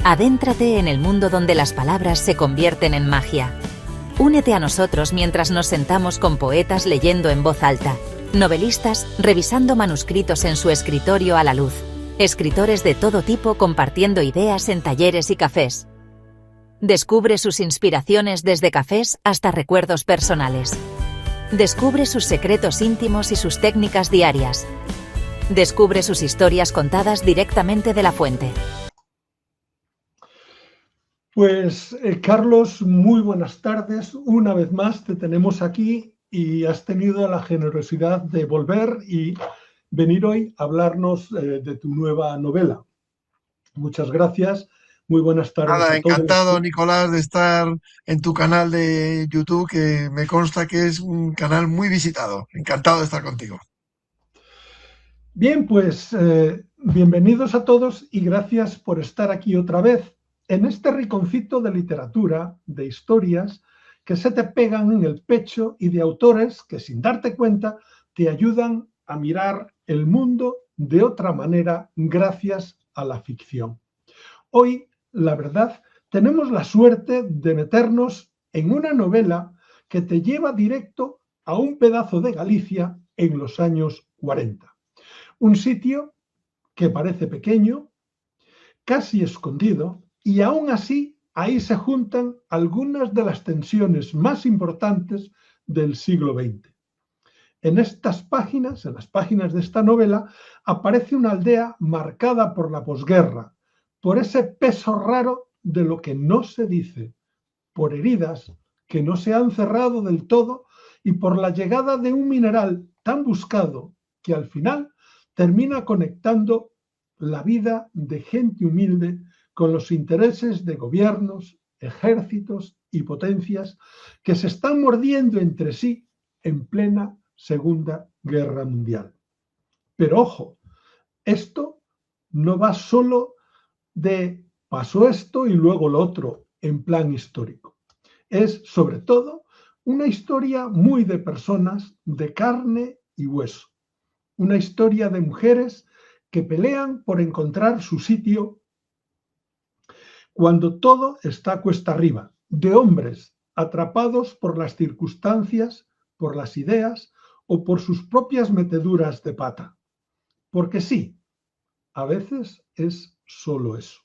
Adéntrate en el mundo donde las palabras se convierten en magia. Únete a nosotros mientras nos sentamos con poetas leyendo en voz alta, novelistas revisando manuscritos en su escritorio a la luz, escritores de todo tipo compartiendo ideas en talleres y cafés. Descubre sus inspiraciones desde cafés hasta recuerdos personales. Descubre sus secretos íntimos y sus técnicas diarias. Descubre sus historias contadas directamente de la fuente. Pues Carlos, muy buenas tardes. Una vez más te tenemos aquí y has tenido la generosidad de volver y venir hoy a hablarnos de tu nueva novela. Muchas gracias. Muy buenas tardes Nada, a todos. encantado, Nicolás, de estar en tu canal de YouTube, que me consta que es un canal muy visitado. Encantado de estar contigo. Bien, pues bienvenidos a todos y gracias por estar aquí otra vez en este rinconcito de literatura, de historias que se te pegan en el pecho y de autores que sin darte cuenta te ayudan a mirar el mundo de otra manera gracias a la ficción. Hoy, la verdad, tenemos la suerte de meternos en una novela que te lleva directo a un pedazo de Galicia en los años 40. Un sitio que parece pequeño, casi escondido, y aún así ahí se juntan algunas de las tensiones más importantes del siglo XX. En estas páginas, en las páginas de esta novela, aparece una aldea marcada por la posguerra, por ese peso raro de lo que no se dice, por heridas que no se han cerrado del todo y por la llegada de un mineral tan buscado que al final termina conectando la vida de gente humilde con los intereses de gobiernos, ejércitos y potencias que se están mordiendo entre sí en plena Segunda Guerra Mundial. Pero ojo, esto no va solo de pasó esto y luego lo otro en plan histórico. Es sobre todo una historia muy de personas de carne y hueso. Una historia de mujeres que pelean por encontrar su sitio cuando todo está cuesta arriba, de hombres atrapados por las circunstancias, por las ideas o por sus propias meteduras de pata. Porque sí, a veces es solo eso.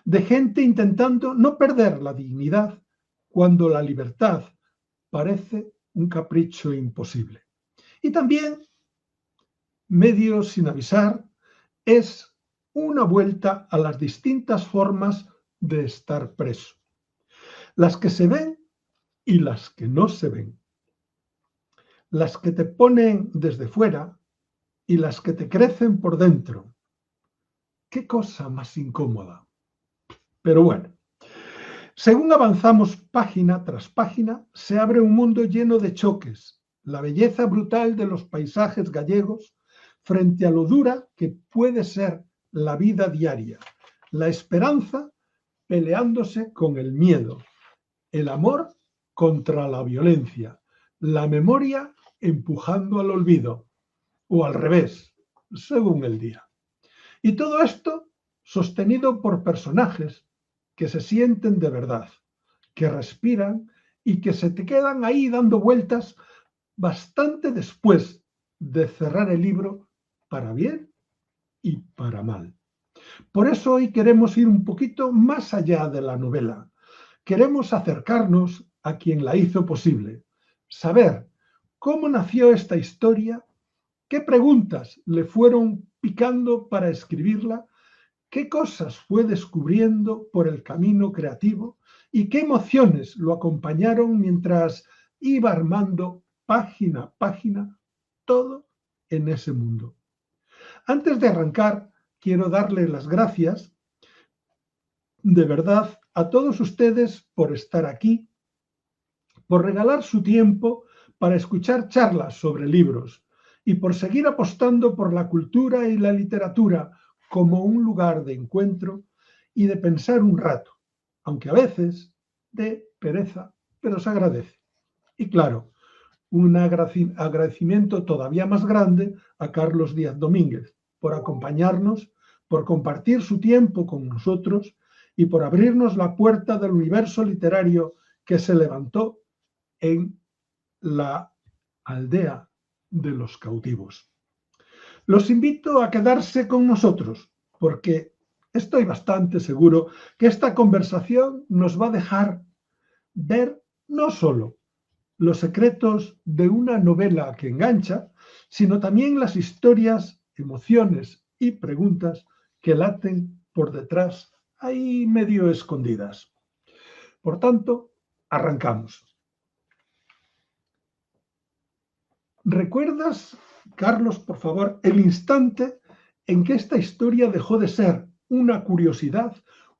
De gente intentando no perder la dignidad cuando la libertad parece un capricho imposible. Y también, medio sin avisar, es una vuelta a las distintas formas de estar preso. Las que se ven y las que no se ven. Las que te ponen desde fuera y las que te crecen por dentro. Qué cosa más incómoda. Pero bueno, según avanzamos página tras página, se abre un mundo lleno de choques, la belleza brutal de los paisajes gallegos frente a lo dura que puede ser la vida diaria, la esperanza peleándose con el miedo, el amor contra la violencia, la memoria empujando al olvido, o al revés, según el día. Y todo esto sostenido por personajes que se sienten de verdad, que respiran y que se te quedan ahí dando vueltas bastante después de cerrar el libro para bien y para mal. Por eso hoy queremos ir un poquito más allá de la novela. Queremos acercarnos a quien la hizo posible, saber cómo nació esta historia, qué preguntas le fueron picando para escribirla, qué cosas fue descubriendo por el camino creativo y qué emociones lo acompañaron mientras iba armando página a página todo en ese mundo. Antes de arrancar, quiero darle las gracias de verdad a todos ustedes por estar aquí, por regalar su tiempo para escuchar charlas sobre libros y por seguir apostando por la cultura y la literatura como un lugar de encuentro y de pensar un rato, aunque a veces de pereza, pero se agradece. Y claro, un agradecimiento todavía más grande a Carlos Díaz Domínguez por acompañarnos, por compartir su tiempo con nosotros y por abrirnos la puerta del universo literario que se levantó en la aldea de los cautivos. Los invito a quedarse con nosotros, porque estoy bastante seguro que esta conversación nos va a dejar ver no solo los secretos de una novela que engancha, sino también las historias, emociones y preguntas que laten por detrás, ahí medio escondidas. Por tanto, arrancamos. ¿Recuerdas, Carlos, por favor, el instante en que esta historia dejó de ser una curiosidad,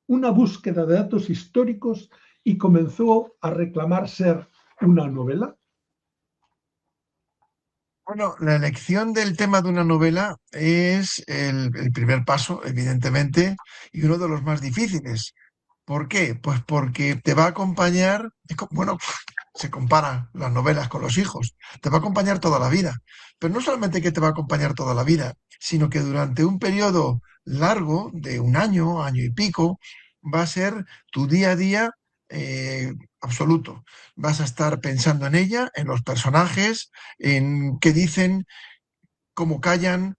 una búsqueda de datos históricos y comenzó a reclamar ser una novela? Bueno, la elección del tema de una novela es el primer paso, evidentemente, y uno de los más difíciles. ¿Por qué? Pues porque te va a acompañar, bueno, se comparan las novelas con los hijos, te va a acompañar toda la vida. Pero no solamente que te va a acompañar toda la vida, sino que durante un periodo largo, de un año, año y pico, va a ser tu día a día absoluto. Vas a estar pensando en ella, en los personajes, en qué dicen, cómo callan,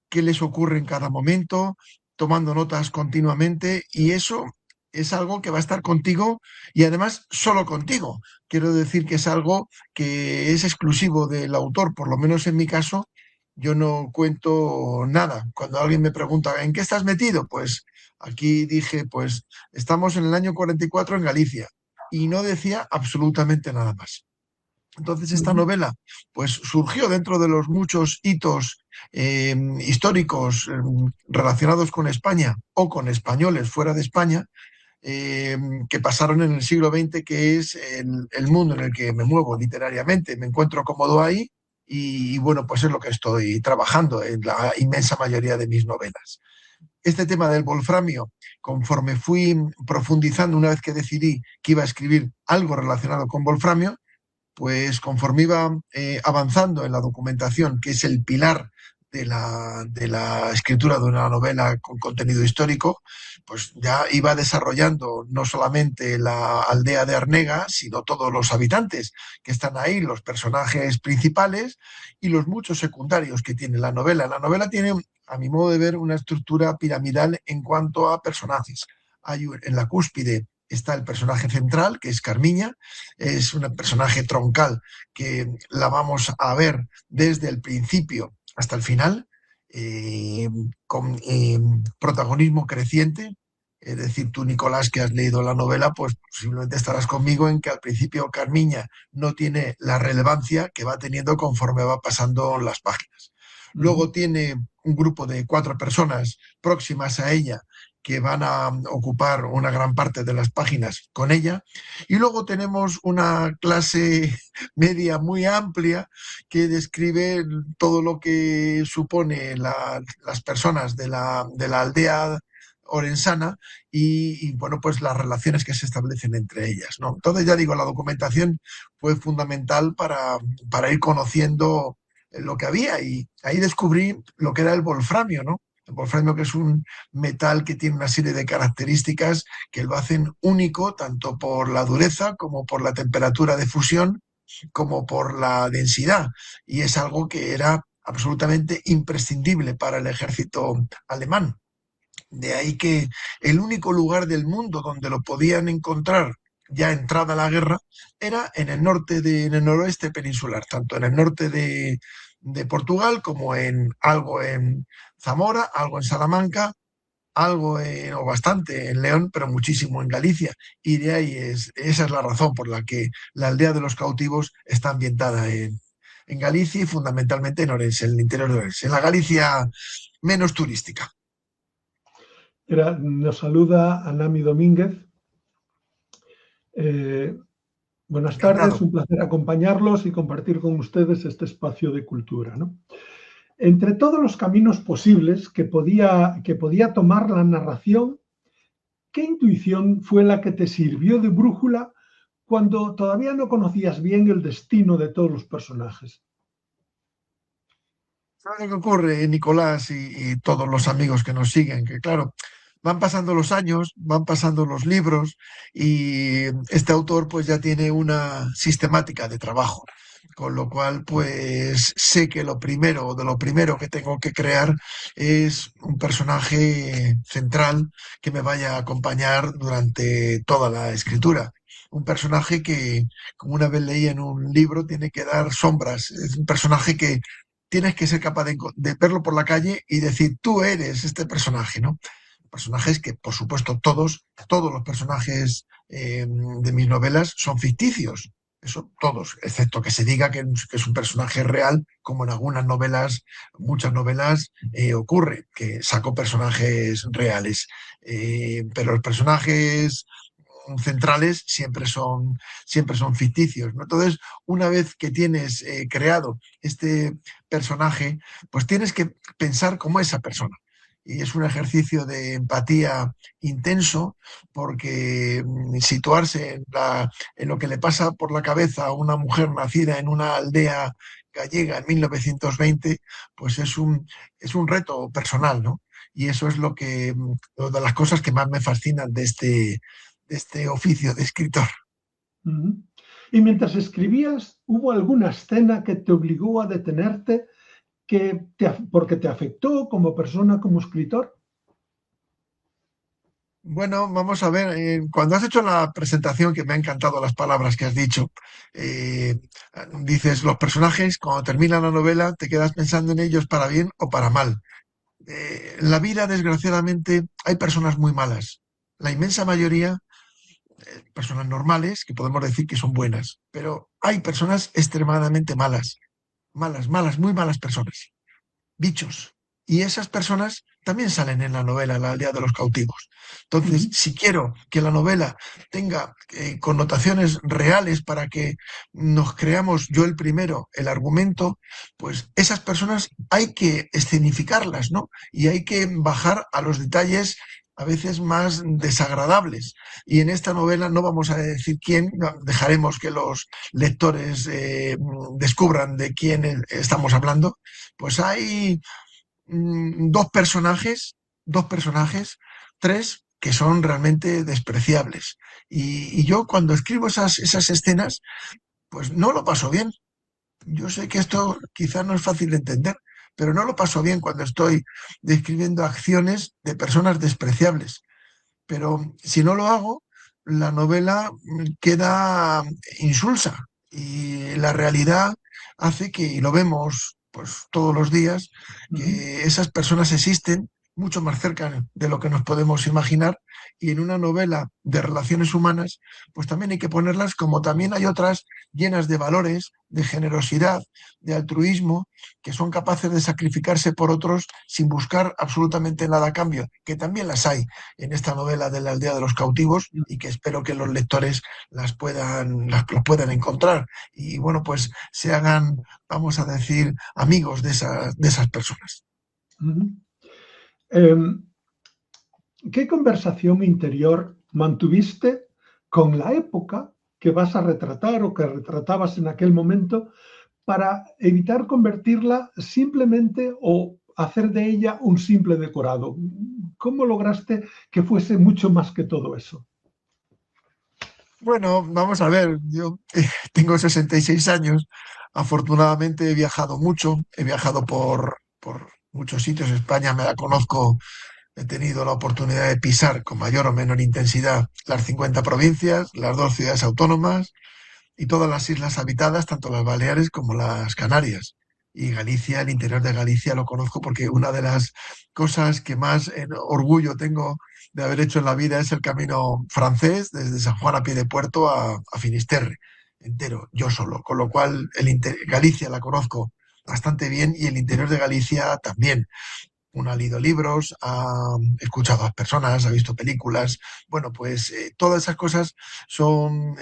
qué les ocurre en cada momento, tomando notas continuamente, y eso es algo que va a estar contigo y además solo contigo. Quiero decir que es algo que es exclusivo del autor, por lo menos en mi caso, yo no cuento nada. Cuando alguien me pregunta, ¿en qué estás metido? Pues aquí dije, pues estamos en el año 44 en Galicia y no decía absolutamente nada más. Entonces esta novela pues surgió dentro de los muchos hitos históricos relacionados con España o con españoles fuera de España que pasaron en el siglo XX, que es el mundo en el que me muevo literariamente. Me encuentro cómodo ahí y bueno, pues es lo que estoy trabajando en la inmensa mayoría de mis novelas. Este tema del wolframio, conforme fui profundizando una vez que decidí que iba a escribir algo relacionado con wolframio, pues conforme iba avanzando en la documentación, que es el pilar de la escritura de una novela con contenido histórico, pues ya iba desarrollando no solamente la aldea de Arnega, sino todos los habitantes que están ahí, los personajes principales y los muchos secundarios que tiene la novela. La novela tiene, a mi modo de ver, una estructura piramidal en cuanto a personajes. Hay en la cúspide está el personaje central, que es Carmiña, es un personaje troncal que la vamos a ver desde el principio hasta el final, con protagonismo creciente. Es decir, tú, Nicolás, que has leído la novela, pues posiblemente estarás conmigo en que al principio Carmiña no tiene la relevancia que va teniendo conforme va pasando las páginas. Luego tiene un grupo de 4 personas próximas a ella que van a ocupar una gran parte de las páginas con ella. Y luego tenemos una clase media muy amplia que describe todo lo que supone las personas de la aldea orensana bueno, pues las relaciones que se establecen entre ellas, ¿no? Entonces, ya digo, la documentación fue fundamental para ir conociendo lo que había y ahí descubrí lo que era el wolframio, ¿no? El wolframio, que es un metal que tiene una serie de características que lo hacen único tanto por la dureza como por la temperatura de fusión como por la densidad, y es algo que era absolutamente imprescindible para el ejército alemán. De ahí que el único lugar del mundo donde lo podían encontrar ya entrada la guerra era en el en el noroeste peninsular, tanto en el norte de Portugal como algo en Zamora, algo en Salamanca, algo o bastante en León, pero muchísimo en Galicia. Y de ahí esa es la razón por la que la aldea de los cautivos está ambientada en Galicia y fundamentalmente en Orense, en el interior de Orense, en la Galicia menos turística. Nos saluda Anami Domínguez. Buenas tardes, un placer acompañarlos y compartir con ustedes este espacio de cultura, ¿no? Entre todos los caminos posibles que podía tomar la narración, ¿qué intuición fue la que te sirvió de brújula cuando todavía no conocías bien el destino de todos los personajes? ¿Sabes lo que ocurre, Nicolás y todos los amigos que nos siguen? Que claro, van pasando los años, van pasando los libros y este autor pues ya tiene una sistemática de trabajo. Con lo cual, pues sé que de lo primero que tengo que crear es un personaje central que me vaya a acompañar durante toda la escritura. Un personaje que, como una vez leí en un libro, tiene que dar sombras. Es un personaje que tienes que ser capaz de verlo por la calle y decir, tú eres este personaje, ¿no? Personajes que, por supuesto, todos los personajes de mis novelas son ficticios. Eso todos, excepto que se diga que es un personaje real, como en algunas novelas, muchas novelas ocurre, que saco personajes reales. Pero los personajes centrales siempre son ficticios, ¿no? Entonces, una vez que tienes creado este personaje, pues tienes que pensar como esa persona. Y es un ejercicio de empatía intenso porque situarse en lo que le pasa por la cabeza a una mujer nacida en una aldea gallega en 1920, pues es un reto personal, ¿no? Y eso es una de las cosas que más me fascinan de este oficio de escritor. Ujú. Y mientras escribías, ¿hubo alguna escena que te obligó a detenerte porque te afectó como persona, como escritor? Bueno, vamos a ver, cuando has hecho la presentación, que me han encantado las palabras que has dicho, eh, dices, los personajes, cuando termina la novela, te quedas pensando en ellos para bien o para mal. En la vida, desgraciadamente, hay personas muy malas. La inmensa mayoría, personas normales, que podemos decir que son buenas, pero hay personas extremadamente malas, malas, muy malas personas. Bichos. Y esas personas también salen en la novela La aldea de los cautivos. Entonces, Ujú. si quiero que la novela tenga connotaciones reales para que nos creamos yo el primero, el argumento, pues esas personas hay que escenificarlas, ¿no? Y hay que bajar a los detalles a veces más desagradables. Y en esta novela no vamos a decir quién, no, dejaremos que los lectores descubran de quién estamos hablando, pues hay dos personajes, tres que son realmente despreciables. Y yo cuando escribo esas escenas, pues no lo paso bien. Yo sé que esto quizás no es fácil de entender, pero no lo paso bien cuando estoy describiendo acciones de personas despreciables. Pero si no lo hago, la novela queda insulsa y la realidad hace que, y lo vemos pues todos los días, Ujú. que esas personas existen mucho más cerca de lo que nos podemos imaginar y en una novela de relaciones humanas, pues también hay que ponerlas como también hay otras llenas de valores, de generosidad, de altruismo, que son capaces de sacrificarse por otros sin buscar absolutamente nada a cambio, que también las hay en esta novela de la aldea de los cautivos y que espero que los lectores las puedan encontrar y bueno, pues se hagan, vamos a decir, amigos de esas personas. Ujú. Em, ¿Qué conversación interior mantuviste con la época que vas a retratar o que retratabas en aquel momento para evitar convertirla simplemente o hacer de ella un simple decorado? ¿Cómo lograste que fuese mucho más que todo eso? Bueno, vamos a ver, yo tengo 66 años, afortunadamente he viajado mucho, he viajado por muchos sitios, España me la conozco. He tenido la oportunidad de pisar con mayor o menor intensidad las 50 provincias, las dos ciudades autónomas y todas las islas habitadas, tanto las Baleares como las Canarias. Y Galicia, el interior de Galicia lo conozco porque una de las cosas que más orgullo tengo de haber hecho en la vida es el camino francés desde San Juan a pie de puerto a Finisterre, entero, yo solo. Con lo cual Galicia la conozco bastante bien y el interior de Galicia también. Uno ha leído libros, ha escuchado a personas, ha visto películas. Bueno, pues todas esas cosas son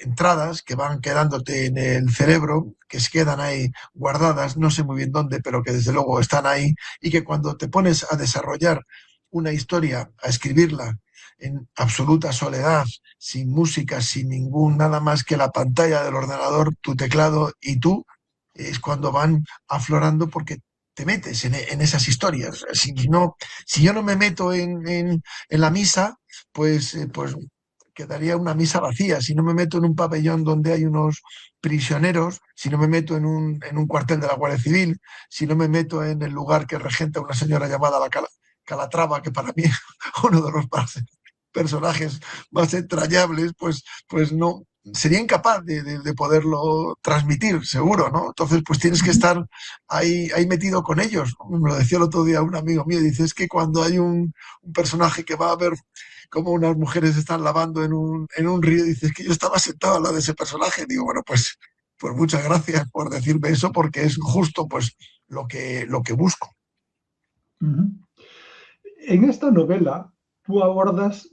entradas que van quedándote en el cerebro, que se quedan ahí guardadas, no sé muy bien dónde, pero que desde luego están ahí y que cuando te pones a desarrollar una historia, a escribirla en absoluta soledad, sin música, sin ningún, nada más que la pantalla del ordenador, tu teclado y tú, es cuando van aflorando porque te metes en esas historias. Si yo no me meto en la misa, pues quedaría una misa vacía. Si no me meto en un pabellón donde hay unos prisioneros, si no me meto en un cuartel de la Guardia Civil, si no me meto en el lugar que regenta una señora llamada Calatrava, que para mí es uno de los personajes más entrañables, pues no, sería incapaz de poderlo transmitir, seguro, ¿no? Entonces, pues tienes que estar ahí metido con ellos. Me lo decía el otro día un amigo mío, dice, es que cuando hay un personaje que va a ver cómo unas mujeres están lavando en un río, dice, es que yo estaba sentado al lado de ese personaje. Digo, bueno, pues muchas gracias por decirme eso, porque es justo pues lo que busco. Ujú. En esta novela tú abordas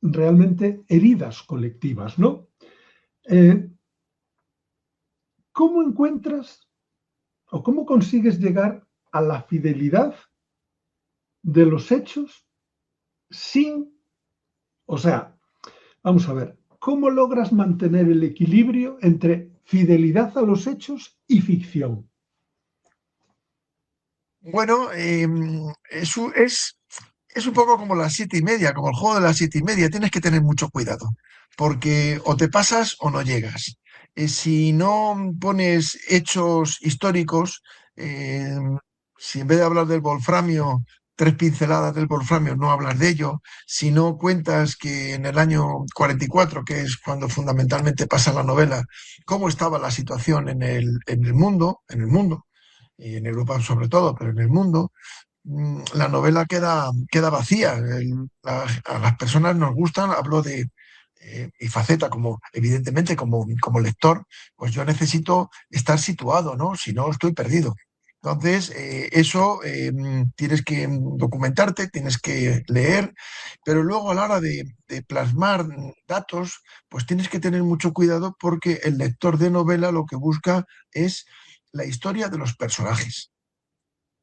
realmente heridas colectivas, ¿no? Eh, ¿Cómo encuentras o cómo consigues llegar a la fidelidad de los hechos sin, o sea, vamos a ver, ¿cómo logras mantener el equilibrio entre fidelidad a los hechos y ficción? Bueno, es un poco como las 7:30, como el juego de las 7:30. Tienes que tener mucho cuidado, porque o te pasas o no llegas. Si no pones hechos históricos, eh, si en vez de hablar del wolframio, 3 pinceladas del wolframio, no hablas de ello, si no cuentas que en el año 44, que es cuando fundamentalmente pasa la novela, cómo estaba la situación en el mundo, y en Europa sobre todo, pero en el mundo, la novela queda vacía. A las personas nos gustan, hablo de mi faceta como, evidentemente, como lector, pues yo necesito estar situado, ¿no? Si no, estoy perdido. Entonces, eso tienes que documentarte, tienes que leer, pero luego a la hora de plasmar datos, pues tienes que tener mucho cuidado porque el lector de novela lo que busca es la historia de los personajes.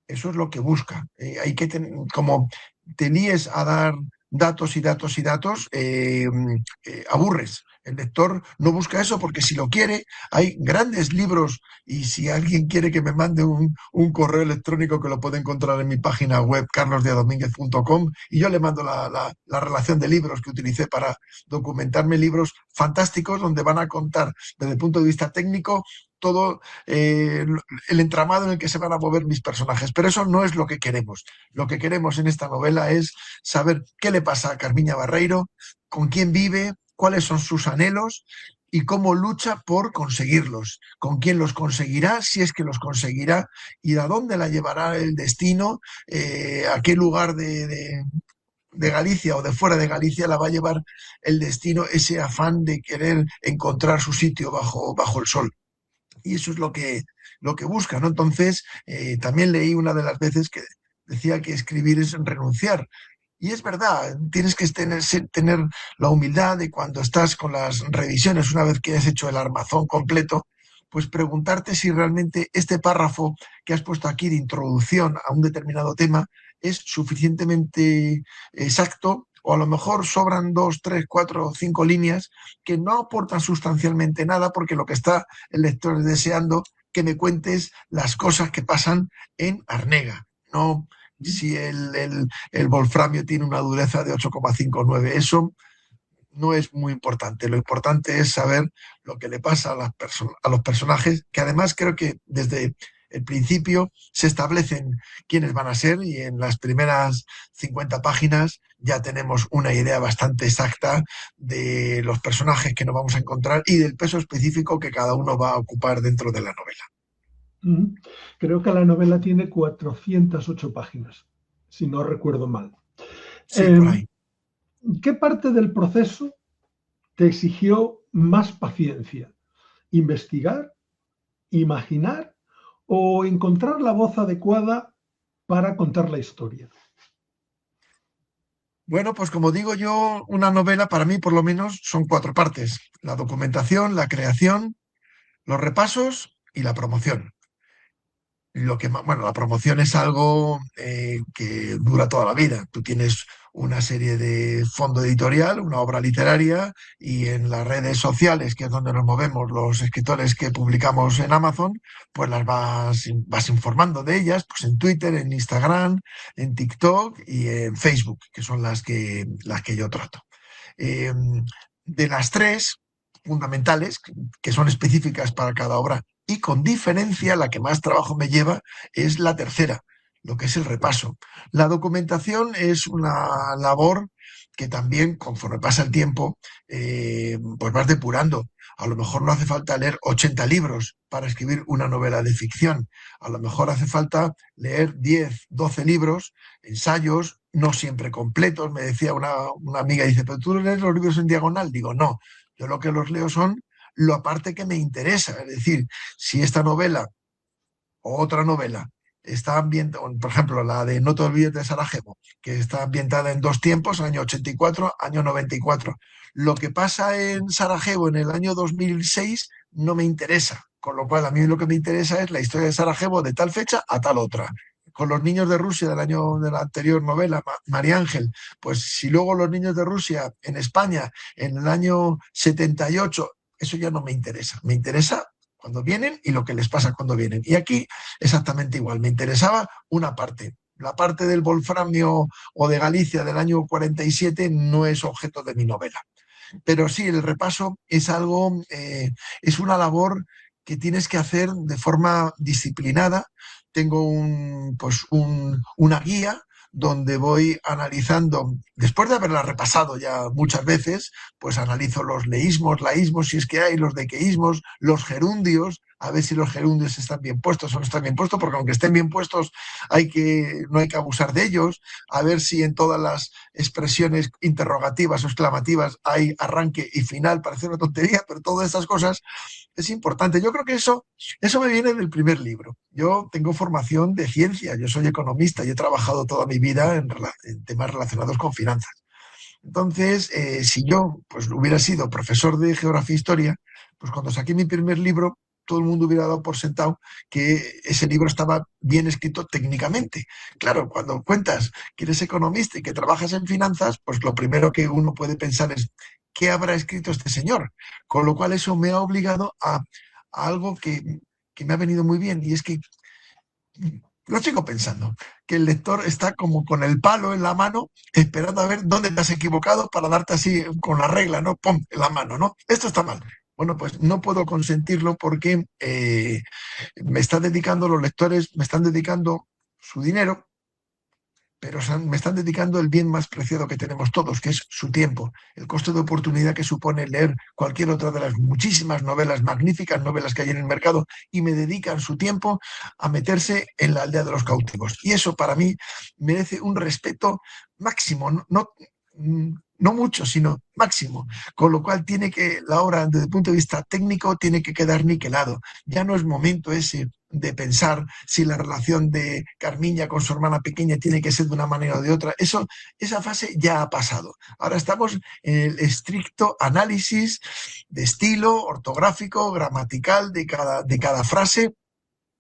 Eso es lo que busca. Hay que como te líes a dar datos y datos y datos, aburres. El lector no busca eso porque si lo quiere, hay grandes libros y si alguien quiere que me mande un correo electrónico que lo puede encontrar en mi página web carlosdiadomínguez.com y yo le mando la relación de libros que utilicé para documentarme, libros fantásticos donde van a contar desde el punto de vista técnico todo el entramado en el que se van a mover mis personajes. Pero eso no es lo que queremos. Lo que queremos en esta novela es saber qué le pasa a Carmiña Barreiro, con quién vive, cuáles son sus anhelos y cómo lucha por conseguirlos, con quién los conseguirá, si es que los conseguirá, y a dónde la llevará el destino, a qué lugar de Galicia o de fuera de Galicia la va a llevar el destino, ese afán de querer encontrar su sitio bajo el sol. Y eso es lo que busca, ¿no? Entonces, también leí una de las veces que decía que escribir es renunciar. Y es verdad, tienes que tener la humildad de cuando estás con las revisiones, una vez que has hecho el armazón completo, pues preguntarte si realmente este párrafo que has puesto aquí de introducción a un determinado tema es suficientemente exacto, o a lo mejor sobran 2, 3, 4 o 5 líneas que no aportan sustancialmente nada, porque lo que está el lector es deseando que me cuentes las cosas que pasan en Arnega, no si el wolframio tiene una dureza de 8,59. Eso no es muy importante. Lo importante es saber lo que le pasa a los personajes, que además creo que desde el principio se establecen quiénes van a ser y en las primeras 50 páginas ya tenemos una idea bastante exacta de los personajes que nos vamos a encontrar y del peso específico que cada uno va a ocupar dentro de la novela. Ujú. Creo que la novela tiene 408 páginas, si no recuerdo mal. Sí, por ahí. ¿Qué parte del proceso te exigió más paciencia? ¿Investigar, imaginar o encontrar la voz adecuada para contar la historia? Bueno, pues como digo yo, una novela para mí por lo menos son 4 partes: la documentación, la creación, los repasos y la promoción. Bueno, la promoción es algo que dura toda la vida. Tú tienes una serie de fondo editorial, una obra literaria, y en las redes sociales, que es donde nos movemos los escritores que publicamos en Amazon, pues vas informando de ellas, pues en Twitter, en Instagram, en TikTok y en Facebook, que son las que yo trato. Eh, de las tres fundamentales, que son específicas para cada obra, y con diferencia la que más trabajo me lleva es la tercera, lo que es el repaso. La documentación es una labor que también, conforme pasa el tiempo, pues vas depurando. A lo mejor no hace falta leer 80 libros para escribir una novela de ficción. A lo mejor hace falta leer 10, 12 libros, ensayos, no siempre completos. Me decía una amiga, dice, ¿pero tú lees los libros en diagonal? Digo, no, yo lo que los leo son lo aparte que me interesa. Es decir, si esta novela o otra novela está ambientada, por ejemplo, la de No te olvides de Sarajevo, que está ambientada en dos tiempos, año 84, año 94. Lo que pasa en Sarajevo en el año 2006 no me interesa, con lo cual a mí lo que me interesa es la historia de Sarajevo de tal fecha a tal otra. Con los niños de Rusia del año de la anterior novela, María Ángel, pues si luego los niños de Rusia en España en el año 78, eso ya no me interesa. Me interesa cuando vienen y lo que les pasa cuando vienen. Y aquí exactamente igual. Me interesaba una parte. La parte del Wolframio o de Galicia del año 47 no es objeto de mi novela. Pero sí, el repaso es algo, es una labor que tienes que hacer de forma disciplinada. Tengo una guía donde voy analizando, después de haberla repasado ya muchas veces, pues analizo los leísmos, laísmos, si es que hay, los dequeísmos, los gerundios, a ver si los gerundios están bien puestos o no están bien puestos, porque aunque estén bien puestos, no hay que abusar de ellos, a ver si en todas las expresiones interrogativas o exclamativas hay arranque y final, parece una tontería, pero todas estas cosas es importante. Yo creo que eso me viene del primer libro. Yo tengo formación de ciencia, yo soy economista y he trabajado toda mi vida en temas relacionados con finanzas. Entonces, si yo pues, hubiera sido profesor de geografía e historia, pues cuando saqué mi primer libro, todo el mundo hubiera dado por sentado que ese libro estaba bien escrito técnicamente. Claro, cuando cuentas que eres economista y que trabajas en finanzas, pues lo primero que uno puede pensar es ¿qué habrá escrito este señor? Con lo cual eso me ha obligado a algo que me ha venido muy bien, y es que lo sigo pensando, que el lector está como con el palo en la mano, esperando a ver dónde te has equivocado para darte así con la regla, ¿no? ¡Pum! En la mano, ¿no? Esto está mal. Bueno, pues no puedo consentirlo porque los lectores me están dedicando su dinero, pero me están dedicando el bien más preciado que tenemos todos, que es su tiempo, el costo de oportunidad que supone leer cualquier otra de las muchísimas novelas, magníficas novelas que hay en el mercado, y me dedican su tiempo a meterse en la aldea de los cautivos. Y eso para mí merece un respeto máximo, no mucho, sino máximo, con lo cual la obra desde el punto de vista técnico tiene que quedar niquelado. Ya no es momento ese de pensar si la relación de Carmiña con su hermana pequeña tiene que ser de una manera o de otra. Esa fase ya ha pasado. Ahora estamos en el estricto análisis de estilo ortográfico, gramatical de cada frase,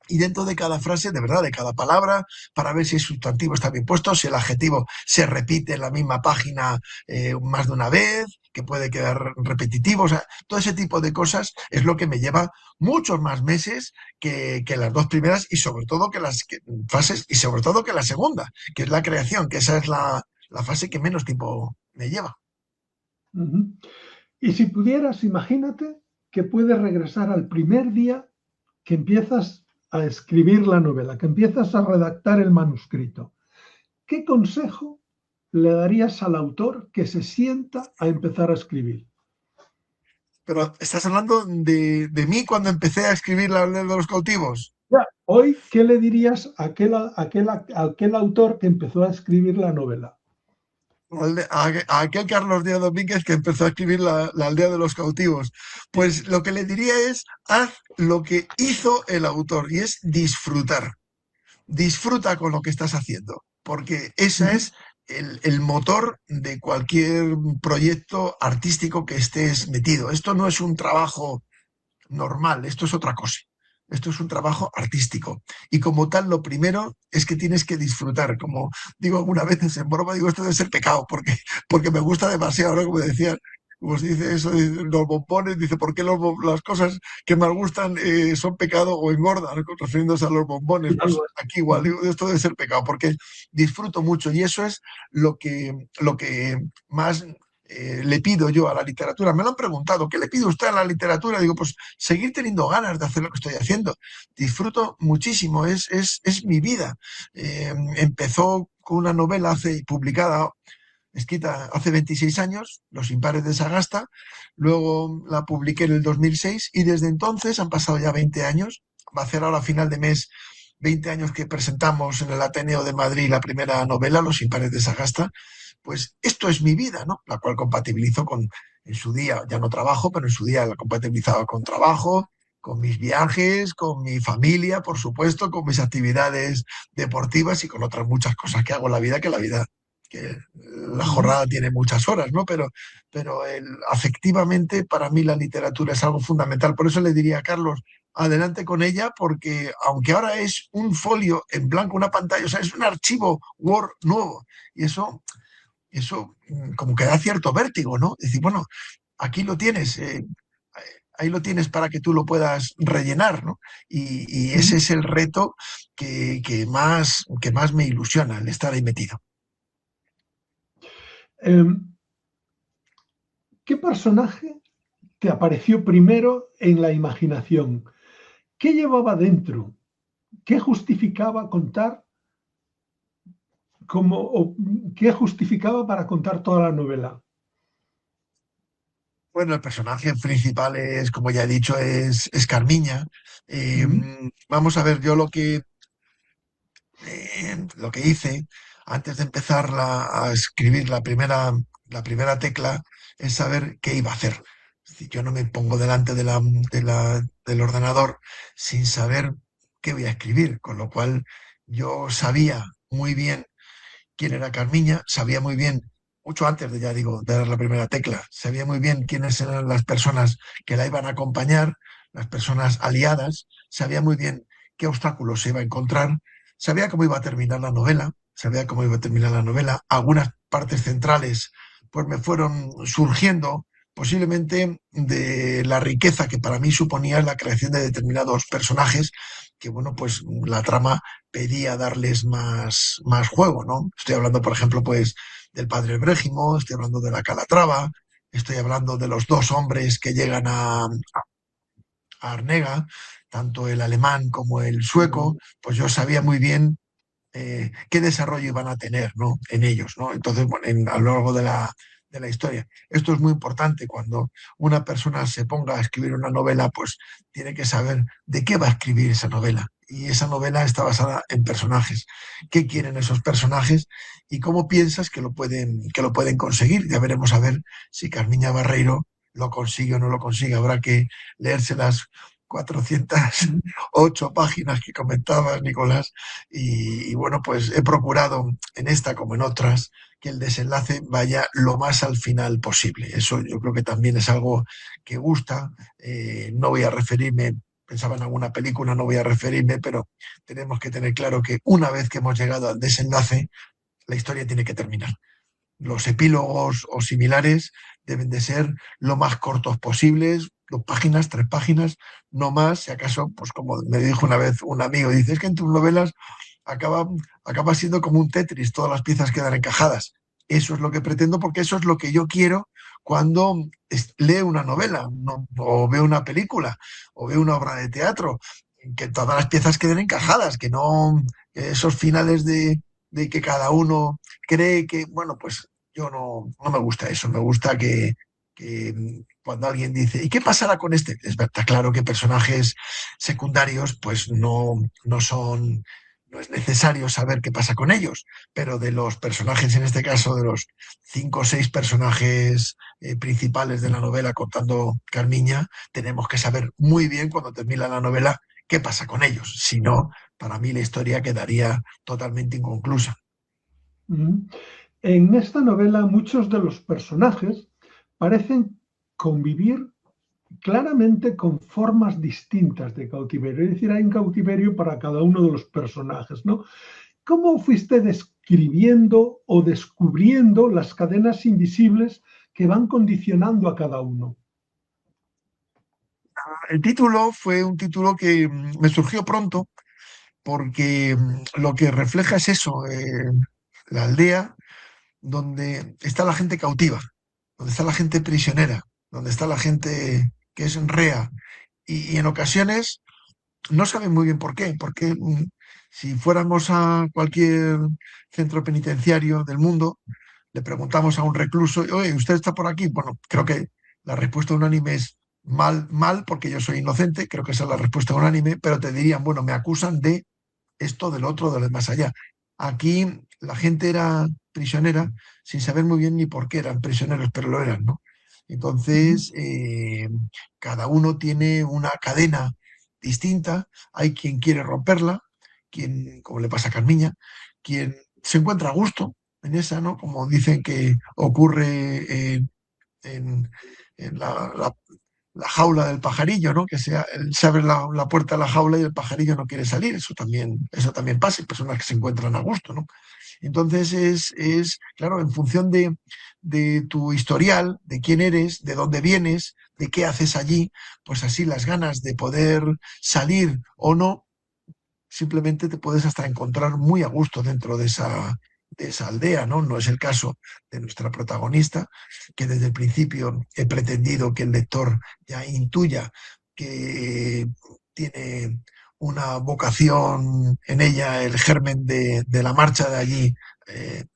y dentro de cada frase, de verdad, de cada palabra, para ver si el sustantivo está bien puesto, si el adjetivo se repite en la misma página más de una vez, que puede quedar repetitivo. O sea, todo ese tipo de cosas es lo que me lleva muchos más meses que las dos primeras, y sobre todo que las fases, y sobre todo que la segunda, que es la creación, que esa es la fase que menos tiempo me lleva. Uh-huh. Y si pudieras, imagínate que puedes regresar al primer día que empiezas a escribir la novela, que empiezas a redactar el manuscrito. ¿Qué consejo le darías al autor que se sienta a empezar a escribir? Pero estás hablando de mí cuando empecé a escribir La aldea de los cautivos. Ya, hoy, ¿qué le dirías a aquel autor que empezó a escribir la novela? A aquel Carlos Díaz Domínguez que empezó a escribir la aldea de los cautivos. Pues lo que le diría es, haz lo que hizo el autor, y es disfrutar. Disfruta con lo que estás haciendo, porque ese es el motor de cualquier proyecto artístico que estés metido. Esto no es un trabajo normal, esto es otra cosa. Esto es un trabajo artístico. Y como tal, lo primero es que tienes que disfrutar. Como digo algunas veces en broma, digo, esto debe ser pecado, porque me gusta demasiado, ¿no? Como decía, como se dice eso, de los bombones, dice, ¿por qué las cosas que más gustan son pecado o engordan? ¿No? Refiriéndose a los bombones, Y pues algo así. aquí igual, digo, esto debe ser pecado, porque disfruto mucho y eso es lo que más le pido yo a la literatura. Me lo han preguntado, ¿qué le pido a usted a la literatura? Digo, pues seguir teniendo ganas de hacer lo que estoy haciendo. Disfruto muchísimo, es mi vida. Empezó con una novela publicada, escrita hace 26 años, Los impares de Sagasta, luego la publiqué en el 2006 y desde entonces han pasado ya 20 años, va a ser ahora a final de mes 20 años que presentamos en el Ateneo de Madrid la primera novela, Los impares de Sagasta, pues esto es mi vida, ¿no? La cual compatibilizo con, en su día, ya no trabajo, pero en su día la compatibilizaba con trabajo, con mis viajes, con mi familia, por supuesto, con mis actividades deportivas y con otras muchas cosas que hago en la vida, que la Ujú. jornada tiene muchas horas, ¿no? Pero afectivamente para mí la literatura es algo fundamental. Por eso le diría a Carlos, adelante con ella, porque aunque ahora es un folio en blanco, una pantalla, o sea, es un archivo Word nuevo. Y eso como que da cierto vértigo, ¿no? Es decir, bueno, aquí lo tienes, ahí lo tienes para que tú lo puedas rellenar, ¿no? Y ese Ujú. es el reto que más me ilusiona, el estar ahí metido. Em, ¿Qué personaje te apareció primero en la imaginación? ¿Qué llevaba dentro? ¿Qué justificaba contar o qué justificaba para contar toda la novela? Bueno, el personaje principal es, como ya he dicho, es Carmiña. Eh, Ujú. Vamos a ver, yo lo que hice antes de empezar a escribir la primera tecla es saber qué iba a hacer. Es decir, yo no me pongo delante del ordenador sin saber qué voy a escribir, con lo cual yo sabía muy bien quién era Carmiña, sabía muy bien, mucho antes de, ya digo, de dar la primera tecla, sabía muy bien quiénes eran las personas que la iban a acompañar, las personas aliadas, sabía muy bien qué obstáculos se iba a encontrar, sabía cómo iba a terminar la novela, algunas partes centrales pues me fueron surgiendo posiblemente de la riqueza que para mí suponía la creación de determinados personajes, que bueno, pues la trama pedía darles más juego, ¿no? Estoy hablando, por ejemplo, pues del padre Brégimo, estoy hablando de la Calatrava, estoy hablando de los dos hombres que llegan a Arnega, tanto el alemán como el sueco, pues yo sabía muy bien qué desarrollo iban a tener, ¿no? En ellos, ¿no? Entonces, bueno, a lo largo de la historia. Esto es muy importante cuando una persona se ponga a escribir una novela, pues tiene que saber de qué va a escribir esa novela. Y esa novela está basada en personajes. ¿Qué quieren esos personajes y cómo piensas que lo pueden conseguir? Ya veremos a ver si Carmiña Barreiro lo consigue o no lo consigue. Habrá que leerse las 408 páginas que comentabas, Nicolás, y bueno, pues he procurado en esta como en otras que el desenlace vaya lo más al final posible. Eso yo creo que también es algo que gusta. No voy a referirme, pensaba en alguna película, no voy a referirme, pero tenemos que tener claro que una vez que hemos llegado al desenlace, la historia tiene que terminar. Los epílogos o similares deben de ser lo más cortos posibles, 2 páginas, 3 páginas, no más. Si acaso, pues como me dijo una vez un amigo, dice, es que en tus novelas acaba, acaba siendo como un Tetris, todas las piezas quedan encajadas. Eso es lo que pretendo porque eso es lo que yo quiero cuando leo una novela, o veo una película o veo una obra de teatro, que todas las piezas queden encajadas, que no esos finales de que cada uno cree que, bueno, pues yo no me gusta eso, me gusta que cuando alguien dice, ¿y qué pasará con este? Es verdad, está claro que personajes secundarios, pues no es necesario saber qué pasa con ellos, pero de los personajes, en este caso, de los 5 o 6 personajes principales de la novela, contando Carmiña, tenemos que saber muy bien cuando termina la novela qué pasa con ellos. Si no, para mí la historia quedaría totalmente inconclusa. Ujú. En esta novela muchos de los personajes parecen convivir claramente con formas distintas de cautiverio. Es decir, hay un cautiverio para cada uno de los personajes, ¿no? ¿Cómo fuiste describiendo o descubriendo las cadenas invisibles que van condicionando a cada uno? El título fue un título que me surgió pronto porque lo que refleja es eso, la aldea donde está la gente cautiva, donde está la gente prisionera, donde está la gente que es rea y en ocasiones no saben muy bien por qué, porque si fuéramos a cualquier centro penitenciario del mundo, le preguntamos a un recluso, oye, ¿usted está por aquí? Bueno, creo que la respuesta unánime es mal, mal, porque yo soy inocente, creo que esa es la respuesta unánime, pero te dirían, bueno, me acusan de esto, del otro, de lo de más allá. Aquí la gente era prisionera sin saber muy bien ni por qué eran prisioneros, pero lo eran, ¿no? Entonces, cada uno tiene una cadena distinta, hay quien quiere romperla, quien, como le pasa a Carmiña, quien se encuentra a gusto en esa, ¿no? Como dicen que ocurre en, en la jaula del pajarillo, ¿no? Que se abre la puerta de la jaula y el pajarillo no quiere salir. Eso también pasa, hay personas que se encuentran a gusto, ¿no? Entonces claro, en función de tu historial, de quién eres, de dónde vienes, de qué haces allí, pues así las ganas de poder salir o no, simplemente te puedes hasta encontrar muy a gusto dentro de esa aldea, ¿no? No es el caso de nuestra protagonista, que desde el principio he pretendido que el lector ya intuya que tiene una vocación en ella, el germen de la marcha de allí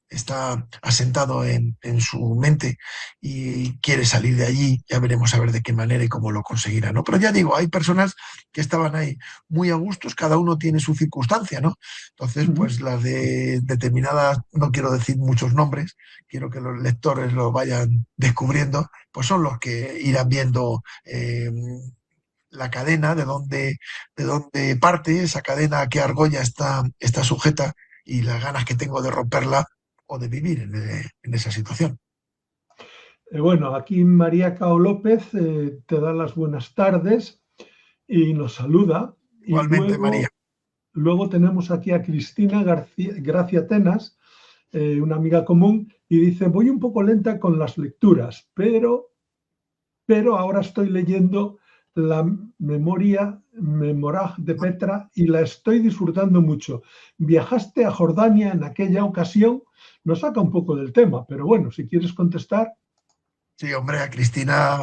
está asentado en su mente y quiere salir de allí, ya veremos a ver de qué manera y cómo lo conseguirá, ¿no? Pero ya digo, hay personas que estaban ahí muy a gustos, cada uno tiene su circunstancia, ¿no? Entonces, pues las de determinadas, no quiero decir muchos nombres, quiero que los lectores lo vayan descubriendo, pues son los que irán viendo la cadena de dónde parte, esa cadena a qué argolla está sujeta y las ganas que tengo de romperla o de vivir en esa situación. Bueno, aquí María Cao López te da las buenas tardes y nos saluda. Y Igualmente, María. luego tenemos aquí a Cristina Gracia Tenas, una amiga común, y dice, voy un poco lenta con las lecturas, pero ahora estoy leyendo la Memoraj de Petra y la estoy disfrutando mucho. Viajaste a Jordania en aquella ocasión, nos saca un poco del tema, pero bueno, si quieres contestar. Sí, hombre, a Cristina,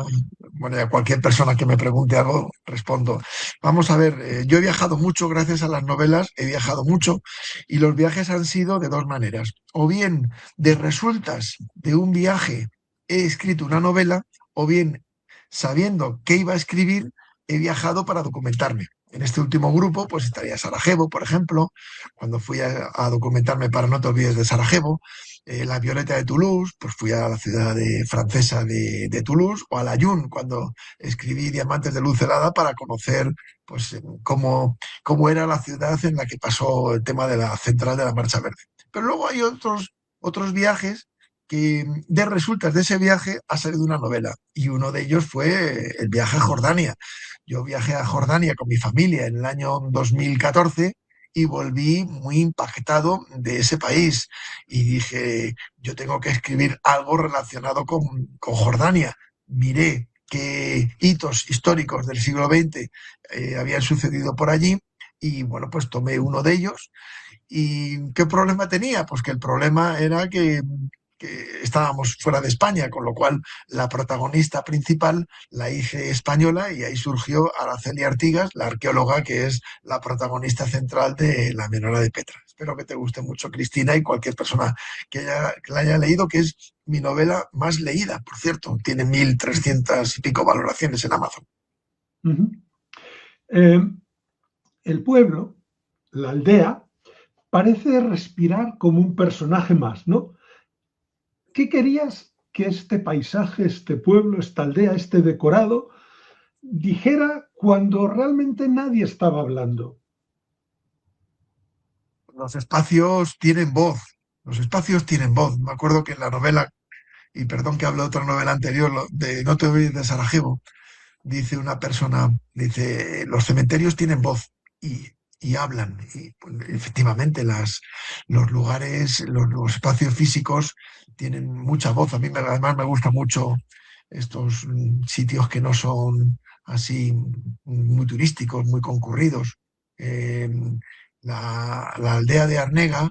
bueno, y a cualquier persona que me pregunte algo, respondo. Vamos a ver, yo he viajado mucho gracias a las novelas, he viajado mucho y los viajes han sido de dos maneras. O bien de resultas de un viaje he escrito una novela, o bien sabiendo qué iba a escribir, he viajado para documentarme. En este último grupo, pues estaría Sarajevo, por ejemplo, cuando fui a documentarme para No te olvides de Sarajevo, la Violeta de Toulouse, pues fui a la ciudad francesa de Toulouse, o a La Jun, cuando escribí Diamantes de luz helada para conocer pues, cómo era la ciudad en la que pasó el tema de la central de la Marcha Verde. Pero luego hay otros viajes que de resultas de ese viaje ha salido una novela y uno de ellos fue el viaje a Jordania. Yo viajé a Jordania con mi familia en el año 2014 y volví muy impactado de ese país y dije, yo tengo que escribir algo relacionado con Jordania. Miré qué hitos históricos del siglo XX habían sucedido por allí y bueno, pues tomé uno de ellos. ¿Y qué problema tenía? Pues que el problema era que estábamos fuera de España, con lo cual la protagonista principal la hice española y ahí surgió Araceli Artigas, la arqueóloga que es la protagonista central de La Menora de Petra. Espero que te guste mucho, Cristina, y cualquier persona que la haya leído, que es mi novela más leída, por cierto. Tiene 1.300 y pico valoraciones en Amazon. El pueblo, la aldea, parece respirar como un personaje más, ¿no? ¿Qué querías que este paisaje, este pueblo, esta aldea, este decorado, dijera cuando realmente nadie estaba hablando? Los espacios tienen voz. Los espacios tienen voz. Me acuerdo que en la novela, y perdón que hable de otra novela anterior, de No te olvides de Sarajevo, dice una persona, dice, los cementerios tienen voz y hablan. Y pues, efectivamente, los lugares, los espacios físicos tienen mucha voz. A mí además me gusta mucho estos sitios que no son así muy turísticos, muy concurridos. Eh, la aldea de Arnega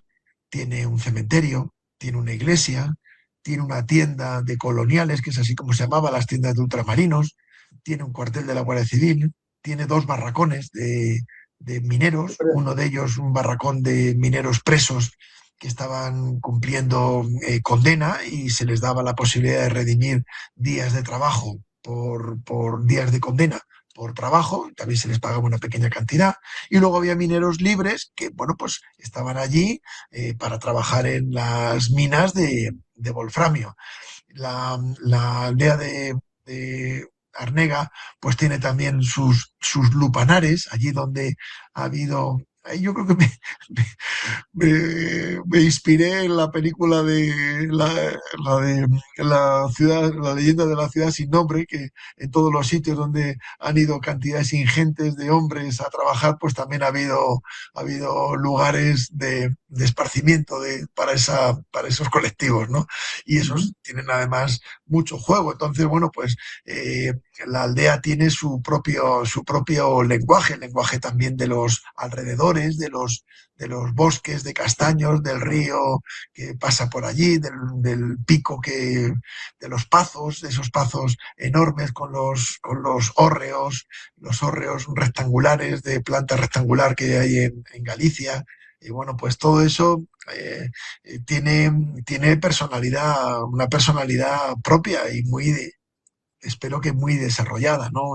tiene un cementerio, tiene una iglesia, tiene una tienda de coloniales, que es así como se llamaba, las tiendas de ultramarinos, tiene un cuartel de la Guardia Civil, tiene dos barracones de mineros, uno de ellos un barracón de mineros presos que estaban cumpliendo condena y se les daba la posibilidad de redimir días de trabajo por días de condena por trabajo, también se les pagaba una pequeña cantidad, y luego había mineros libres que, bueno, pues estaban allí para trabajar en las minas de wolframio. La aldea de Arnega pues tiene también sus lupanares, allí donde ha habido... Yo creo que me inspiré en la película de de la ciudad, la leyenda de la ciudad sin nombre, que en todos los sitios donde han ido cantidades ingentes de hombres a trabajar, pues también ha habido lugares de esparcimiento para esos colectivos, ¿no? Y esos tienen además mucho juego. Entonces, bueno, pues la aldea tiene su propio lenguaje, el lenguaje también de los alrededores, de los bosques de castaños, del río que pasa por allí, del pico de los pazos, de esos pazos enormes con los hórreos rectangulares, de planta rectangular que hay en Galicia. Y bueno, pues todo eso tiene personalidad, una personalidad propia y espero que muy desarrollada, ¿no?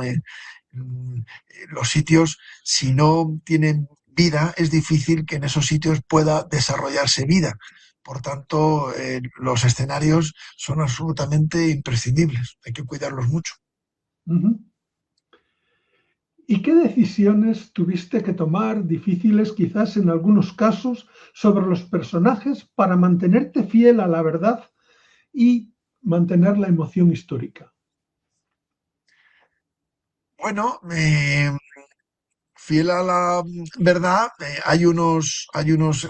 Los sitios, si no tienen vida, es difícil que en esos sitios pueda desarrollarse vida. Por tanto, los escenarios son absolutamente imprescindibles. Hay que cuidarlos mucho. Ujú. ¿Y qué decisiones tuviste que tomar, difíciles quizás en algunos casos, sobre los personajes para mantenerte fiel a la verdad y mantener la emoción histórica? Bueno, fiel a la verdad,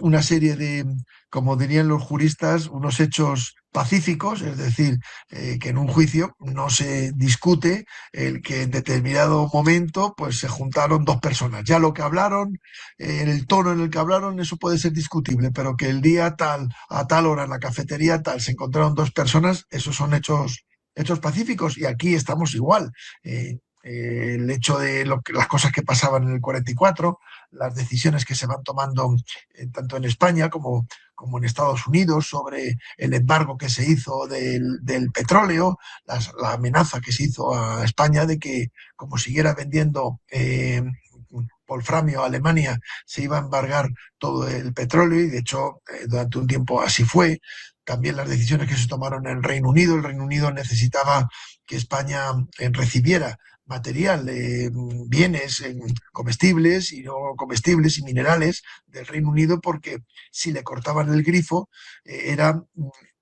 una serie de, como dirían los juristas, unos hechos pacíficos, es decir, que en un juicio no se discute el que en determinado momento pues se juntaron dos personas. Ya lo que hablaron, en el tono en el que hablaron, eso puede ser discutible, pero que el día tal, a tal hora, en la cafetería tal, se encontraron dos personas, esos son hechos pacíficos y aquí estamos igual. El hecho de las cosas que pasaban en el 44, las decisiones que se van tomando tanto en España como en Estados Unidos sobre el embargo que se hizo del petróleo, la amenaza que se hizo a España de que como siguiera vendiendo wolframio a Alemania se iba a embargar todo el petróleo y de hecho durante un tiempo así fue. También las decisiones que se tomaron en el Reino Unido. El Reino Unido necesitaba que España recibiera material, bienes comestibles y no comestibles y minerales del Reino Unido, porque si le cortaban el grifo era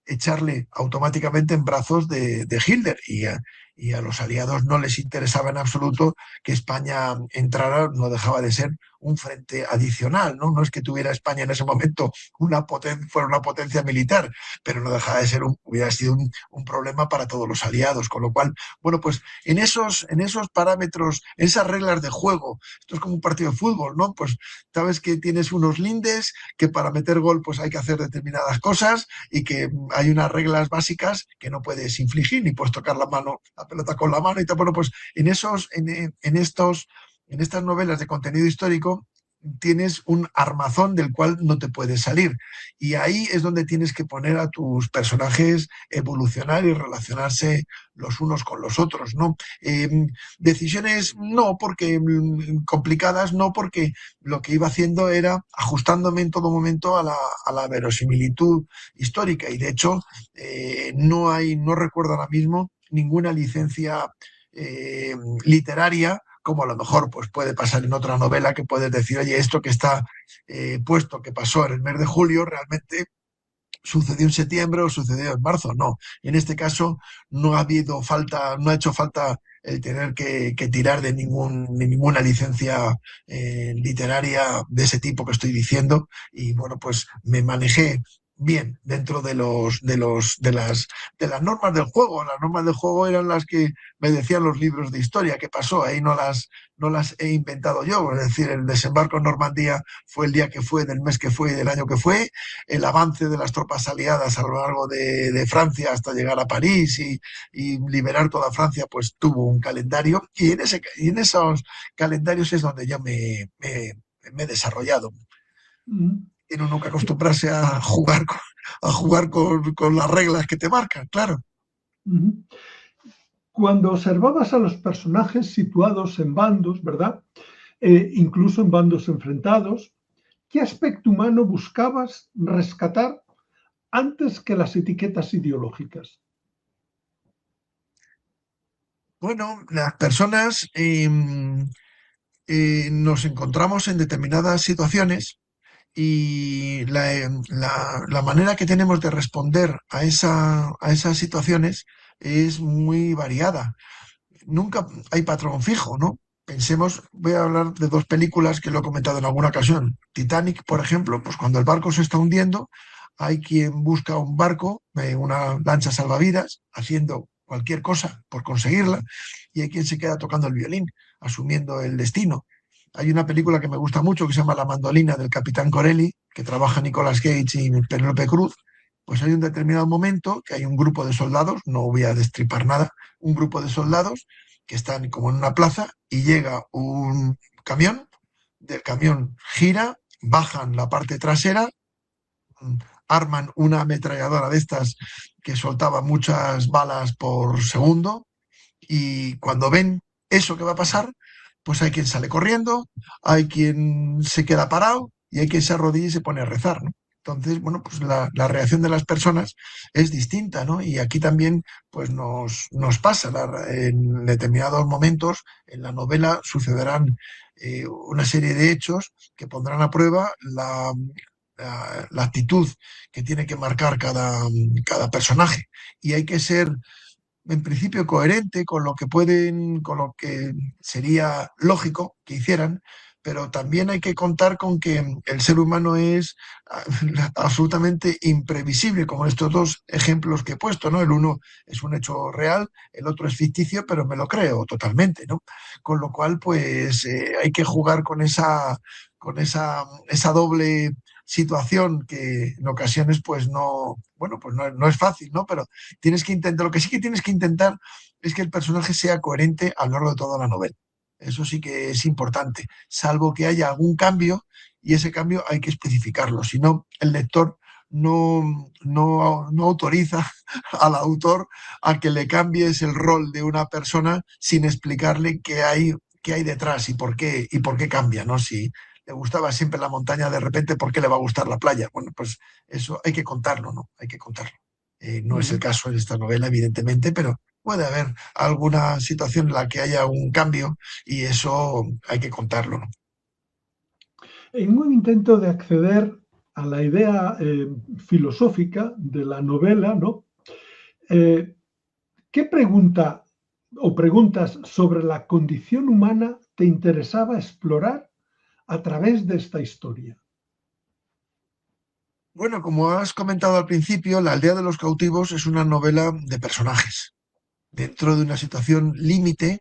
echarle automáticamente en brazos de Hitler y a los aliados no les interesaba en absoluto que España entrara, no dejaba de ser un frente adicional, ¿no? No es que tuviera España en ese momento fuera una potencia militar, pero no dejaba de ser hubiera sido un problema para todos los aliados, con lo cual, bueno, pues en esos parámetros, en esas reglas de juego, esto es como un partido de fútbol, ¿no? Pues sabes que tienes unos lindes, que para meter gol pues hay que hacer determinadas cosas y que hay unas reglas básicas que no puedes infligir, ni puedes tocar la pelota con la mano y tal. Bueno, pues en estas novelas de contenido histórico tienes un armazón del cual no te puedes salir. Y ahí es donde tienes que poner a tus personajes evolucionar y relacionarse los unos con los otros, ¿no? Decisiones no, porque complicadas, no, porque lo que iba haciendo era ajustándome en todo momento a la verosimilitud histórica. Y de hecho, no recuerdo ahora mismo ninguna licencia literaria como a lo mejor pues, puede pasar en otra novela, que puedes decir, oye, esto que está puesto, que pasó en el mes de julio, realmente sucedió en septiembre o sucedió en marzo. No, en este caso no ha habido falta, no ha hecho falta el tener que tirar de ninguna licencia literaria de ese tipo que estoy diciendo. Y bueno, pues me manejé bien dentro de las normas del juego. Las normas del juego eran las que me decían los libros de historia. ¿Qué pasó? Ahí no las he inventado yo. Es decir, el desembarco en Normandía fue el día que fue, del mes que fue y del año que fue. El avance de las tropas aliadas a lo largo de Francia hasta llegar a París y liberar toda Francia, pues tuvo un calendario. Y en esos calendarios es donde yo me he desarrollado. Mm. Tiene uno que acostumbrarse a jugar con las reglas que te marcan, claro. Ujú. Cuando observabas a los personajes situados en bandos, ¿verdad? Incluso en bandos enfrentados, ¿qué aspecto humano buscabas rescatar antes que las etiquetas ideológicas? Bueno, las personas nos encontramos en determinadas situaciones y la manera que tenemos de responder a esas situaciones es muy variada. Nunca hay patrón fijo, ¿no? Pensemos, voy a hablar de dos películas que lo he comentado en alguna ocasión. Titanic, por ejemplo, pues cuando el barco se está hundiendo, hay quien busca un barco, una lancha salvavidas, haciendo cualquier cosa por conseguirla, y hay quien se queda tocando el violín, asumiendo el destino. Hay una película que me gusta mucho que se llama La mandolina del Capitán Corelli, que trabaja Nicolas Cage y Penélope Cruz. Pues hay un determinado momento que hay un grupo de soldados, no voy a destripar nada, un grupo de soldados que están como en una plaza y llega un camión, del camión gira, bajan la parte trasera, arman una ametralladora de estas que soltaba muchas balas por segundo y cuando ven eso que va a pasar, pues hay quien sale corriendo, hay quien se queda parado y hay quien se arrodilla y se pone a rezar, ¿no? Entonces, bueno, pues la reacción de las personas es distinta, ¿no? Y aquí también, pues nos pasa, en determinados momentos en la novela sucederán una serie de hechos que pondrán a prueba la actitud que tiene que marcar cada personaje. Y hay que ser en principio coherente con lo que sería lógico que hicieran, pero también hay que contar con que el ser humano es absolutamente imprevisible, como estos dos ejemplos que he puesto, ¿no? El uno es un hecho real, el otro es ficticio, pero me lo creo totalmente, ¿no? Con lo cual, pues hay que jugar con esa doble situación que en ocasiones, pues no, bueno, pues no es fácil, ¿no? Pero tienes que intentar, lo que sí que tienes que intentar es que el personaje sea coherente a lo largo de toda la novela. Eso sí que es importante, salvo que haya algún cambio y ese cambio hay que especificarlo. Si no, el lector no autoriza al autor a que le cambies el rol de una persona sin explicarle qué hay detrás y por qué cambia, ¿no? Si le gustaba siempre la montaña, de repente, ¿por qué le va a gustar la playa? Bueno, pues eso hay que contarlo, ¿no? Hay que contarlo. No es el Ujú. caso en esta novela, evidentemente, pero puede haber alguna situación en la que haya un cambio y eso hay que contarlo, ¿no? En un intento de acceder a la idea filosófica de la novela, ¿no? Eh, ¿Qué pregunta o preguntas sobre la condición humana te interesaba explorar a través de esta historia? Bueno, como has comentado al principio, La aldea de los cautivos es una novela de personajes. Dentro de una situación límite,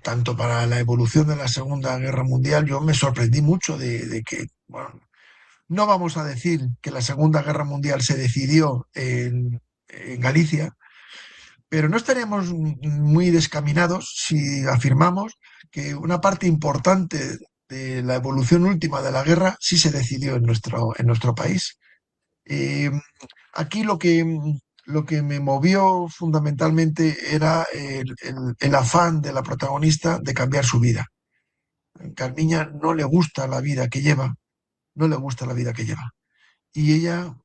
tanto para la evolución de la Segunda Guerra Mundial, yo me sorprendí mucho de que, bueno, no vamos a decir que la Segunda Guerra Mundial se decidió en Galicia, pero no estaríamos muy descaminados si afirmamos que una parte importante de la evolución última de la guerra sí se decidió en nuestro país. Eh, Aquí lo que me movió fundamentalmente era el afán de la protagonista de cambiar su vida. Carmiña no le gusta la vida que lleva, no le gusta la vida que lleva. Y ella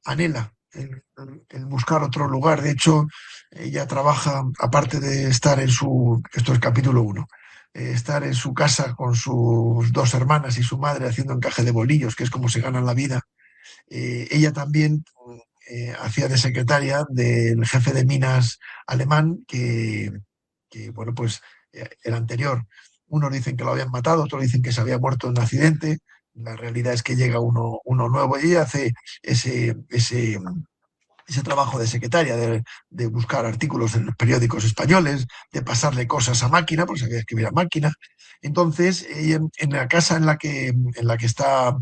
anhela el buscar otro lugar. De hecho, ella trabaja, aparte de estar esto es capítulo uno, estar en su casa con sus dos hermanas y su madre haciendo encaje de bolillos, que es como se ganan la vida. Ella también hacía de secretaria del jefe de minas alemán bueno, pues el anterior. Unos dicen que lo habían matado, otros dicen que se había muerto en un accidente. La realidad es que llega uno nuevo y hace ese, ese, ese trabajo de secretaria, de buscar artículos en los periódicos españoles, de pasarle cosas a máquina, porque sabía escribir a máquina. Entonces, ella, en la casa en la que está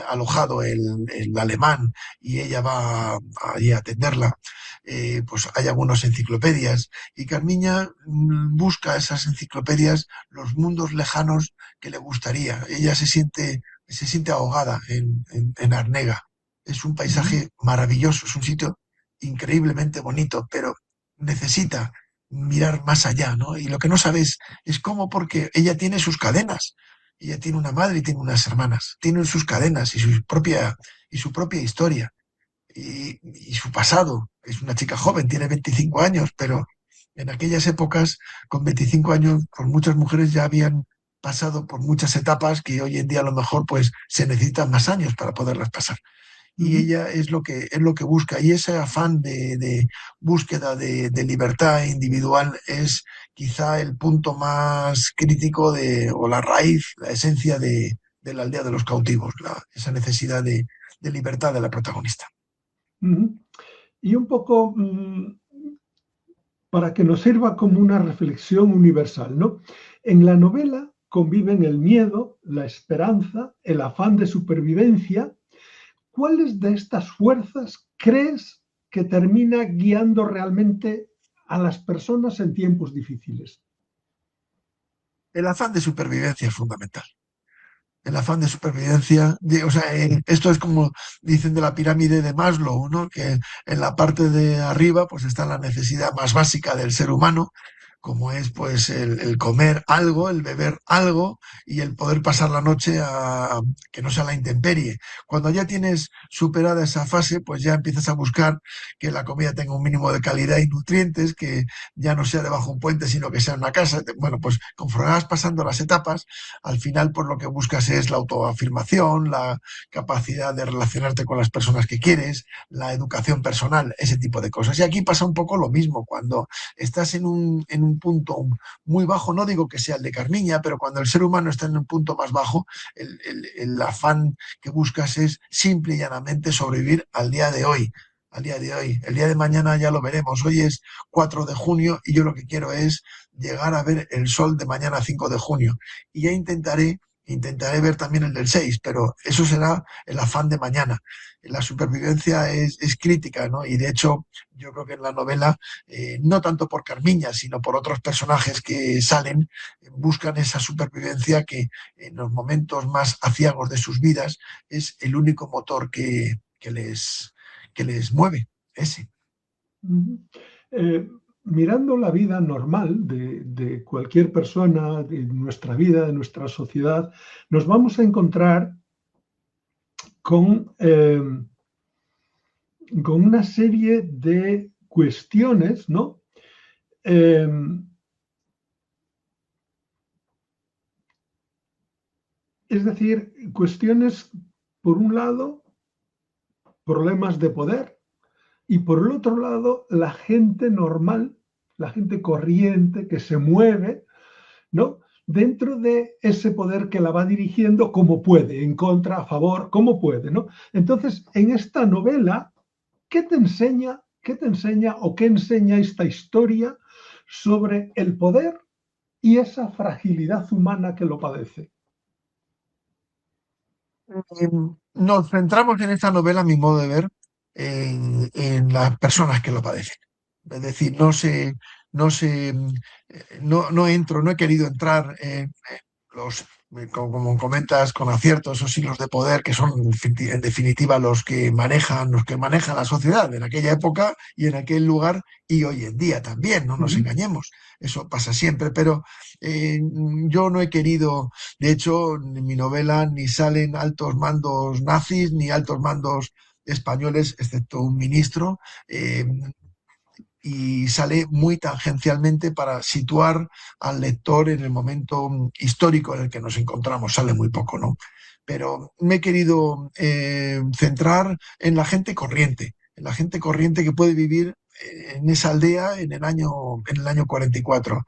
alojado el alemán y ella va allí a atenderla, pues hay algunas enciclopedias y Carmiña busca esas enciclopedias, los mundos lejanos que le gustaría. Ella se siente ahogada en Arnega. Es un Ujú, paisaje maravilloso, es un sitio increíblemente bonito, pero necesita mirar más allá, ¿no? Y lo que no sabes es cómo, porque ella tiene sus cadenas. Ella tiene una madre y tiene unas hermanas. Tienen sus cadenas y su propia historia y su pasado. Es una chica joven, tiene 25 años, pero en aquellas épocas, con 25 años, pues muchas mujeres ya habían pasado por muchas etapas que hoy en día a lo mejor pues se necesitan más años para poderlas pasar y ujú, ella es lo que busca. Y ese afán de búsqueda de libertad individual es quizá el punto más crítico o la raíz, la esencia de la aldea de los cautivos, esa necesidad de libertad de la protagonista. ujú. Y un poco para que nos sirva como una reflexión universal, ¿no? En la novela conviven el miedo, la esperanza, el afán de supervivencia. ¿Cuáles de estas fuerzas crees que termina guiando realmente a las personas en tiempos difíciles? El afán de supervivencia es fundamental. El afán de supervivencia, o sea, esto es como dicen de la pirámide de Maslow, ¿no? Que en la parte de arriba pues está la necesidad más básica del ser humano, como es pues el comer algo, el beber algo y el poder pasar la noche que no sea la intemperie. Cuando ya tienes superada esa fase, pues ya empiezas a buscar que la comida tenga un mínimo de calidad y nutrientes, que ya no sea debajo de un puente, sino que sea en una casa. Bueno, pues conforme vas pasando las etapas, al final, pues lo que buscas es la autoafirmación, la capacidad de relacionarte con las personas que quieres, la educación personal, ese tipo de cosas. Y aquí pasa un poco lo mismo. Cuando estás en un punto muy bajo, no digo que sea el de Carmiña, pero cuando el ser humano está en un punto más bajo, el afán que buscas es simple y llanamente sobrevivir al día de hoy. Al día de hoy. El día de mañana ya lo veremos. Hoy es 4 de junio y yo lo que quiero es llegar a ver el sol de mañana 5 de junio y ya intentaré ver también el del 6, pero eso será el afán de mañana. La supervivencia es crítica, ¿no? Y de hecho, yo creo que en la novela, no tanto por Carmiña, sino por otros personajes que salen, buscan esa supervivencia que en los momentos más aciagos de sus vidas es el único motor que les mueve, ese. Ujú. Eh, Mirando la vida normal de cualquier persona, de nuestra vida, de nuestra sociedad, nos vamos a encontrar con, con una serie de cuestiones, ¿no? Eh, es decir, cuestiones, por un lado, problemas de poder, y por el otro lado, la gente normal, la gente corriente que se mueve, ¿no? Dentro de ese poder que la va dirigiendo como puede, en contra, a favor, como puede, ¿no? Entonces, en esta novela, ¿qué te enseña o qué enseña esta historia sobre el poder y esa fragilidad humana que lo padece? Nos centramos en esta novela, a mi modo de ver, en las personas que lo padecen. Es decir, no he querido entrar en los, como comentas, con aciertos, esos hilos de poder que son en definitiva los que manejan la sociedad en aquella época y en aquel lugar y hoy en día también, no Uh nos -huh, engañemos. Eso pasa siempre, pero yo no he querido, de hecho, en mi novela ni salen altos mandos nazis ni altos mandos españoles, excepto un ministro. y sale muy tangencialmente para situar al lector en el momento histórico en el que nos encontramos. Sale muy poco, ¿no? Pero me he querido centrar en la gente corriente que puede vivir en esa aldea en el año 44.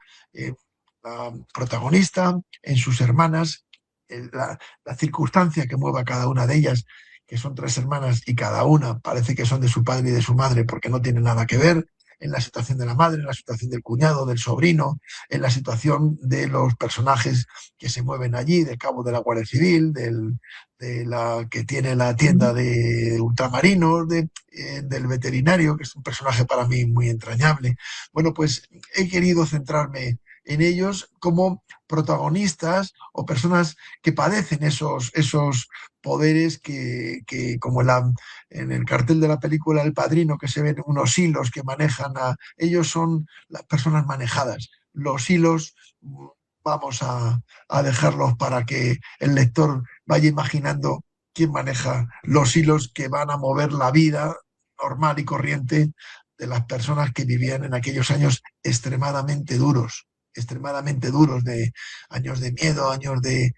La protagonista, en sus hermanas, la circunstancia que mueve a cada una de ellas, que son tres hermanas y cada una parece que son de su padre y de su madre porque no tienen nada que ver, en la situación de la madre, en la situación del cuñado, del sobrino, en la situación de los personajes que se mueven allí, del cabo de la Guardia Civil, de la que tiene la tienda de ultramarinos, del veterinario, que es un personaje para mí muy entrañable. Bueno, pues he querido centrarme en ellos como protagonistas o personas que padecen esos poderes que como en el cartel de la película El Padrino, que se ven unos hilos que manejan ellos son las personas manejadas. Los hilos vamos a dejarlos para que el lector vaya imaginando quién maneja los hilos que van a mover la vida normal y corriente de las personas que vivían en aquellos años extremadamente duros, de años de miedo, años de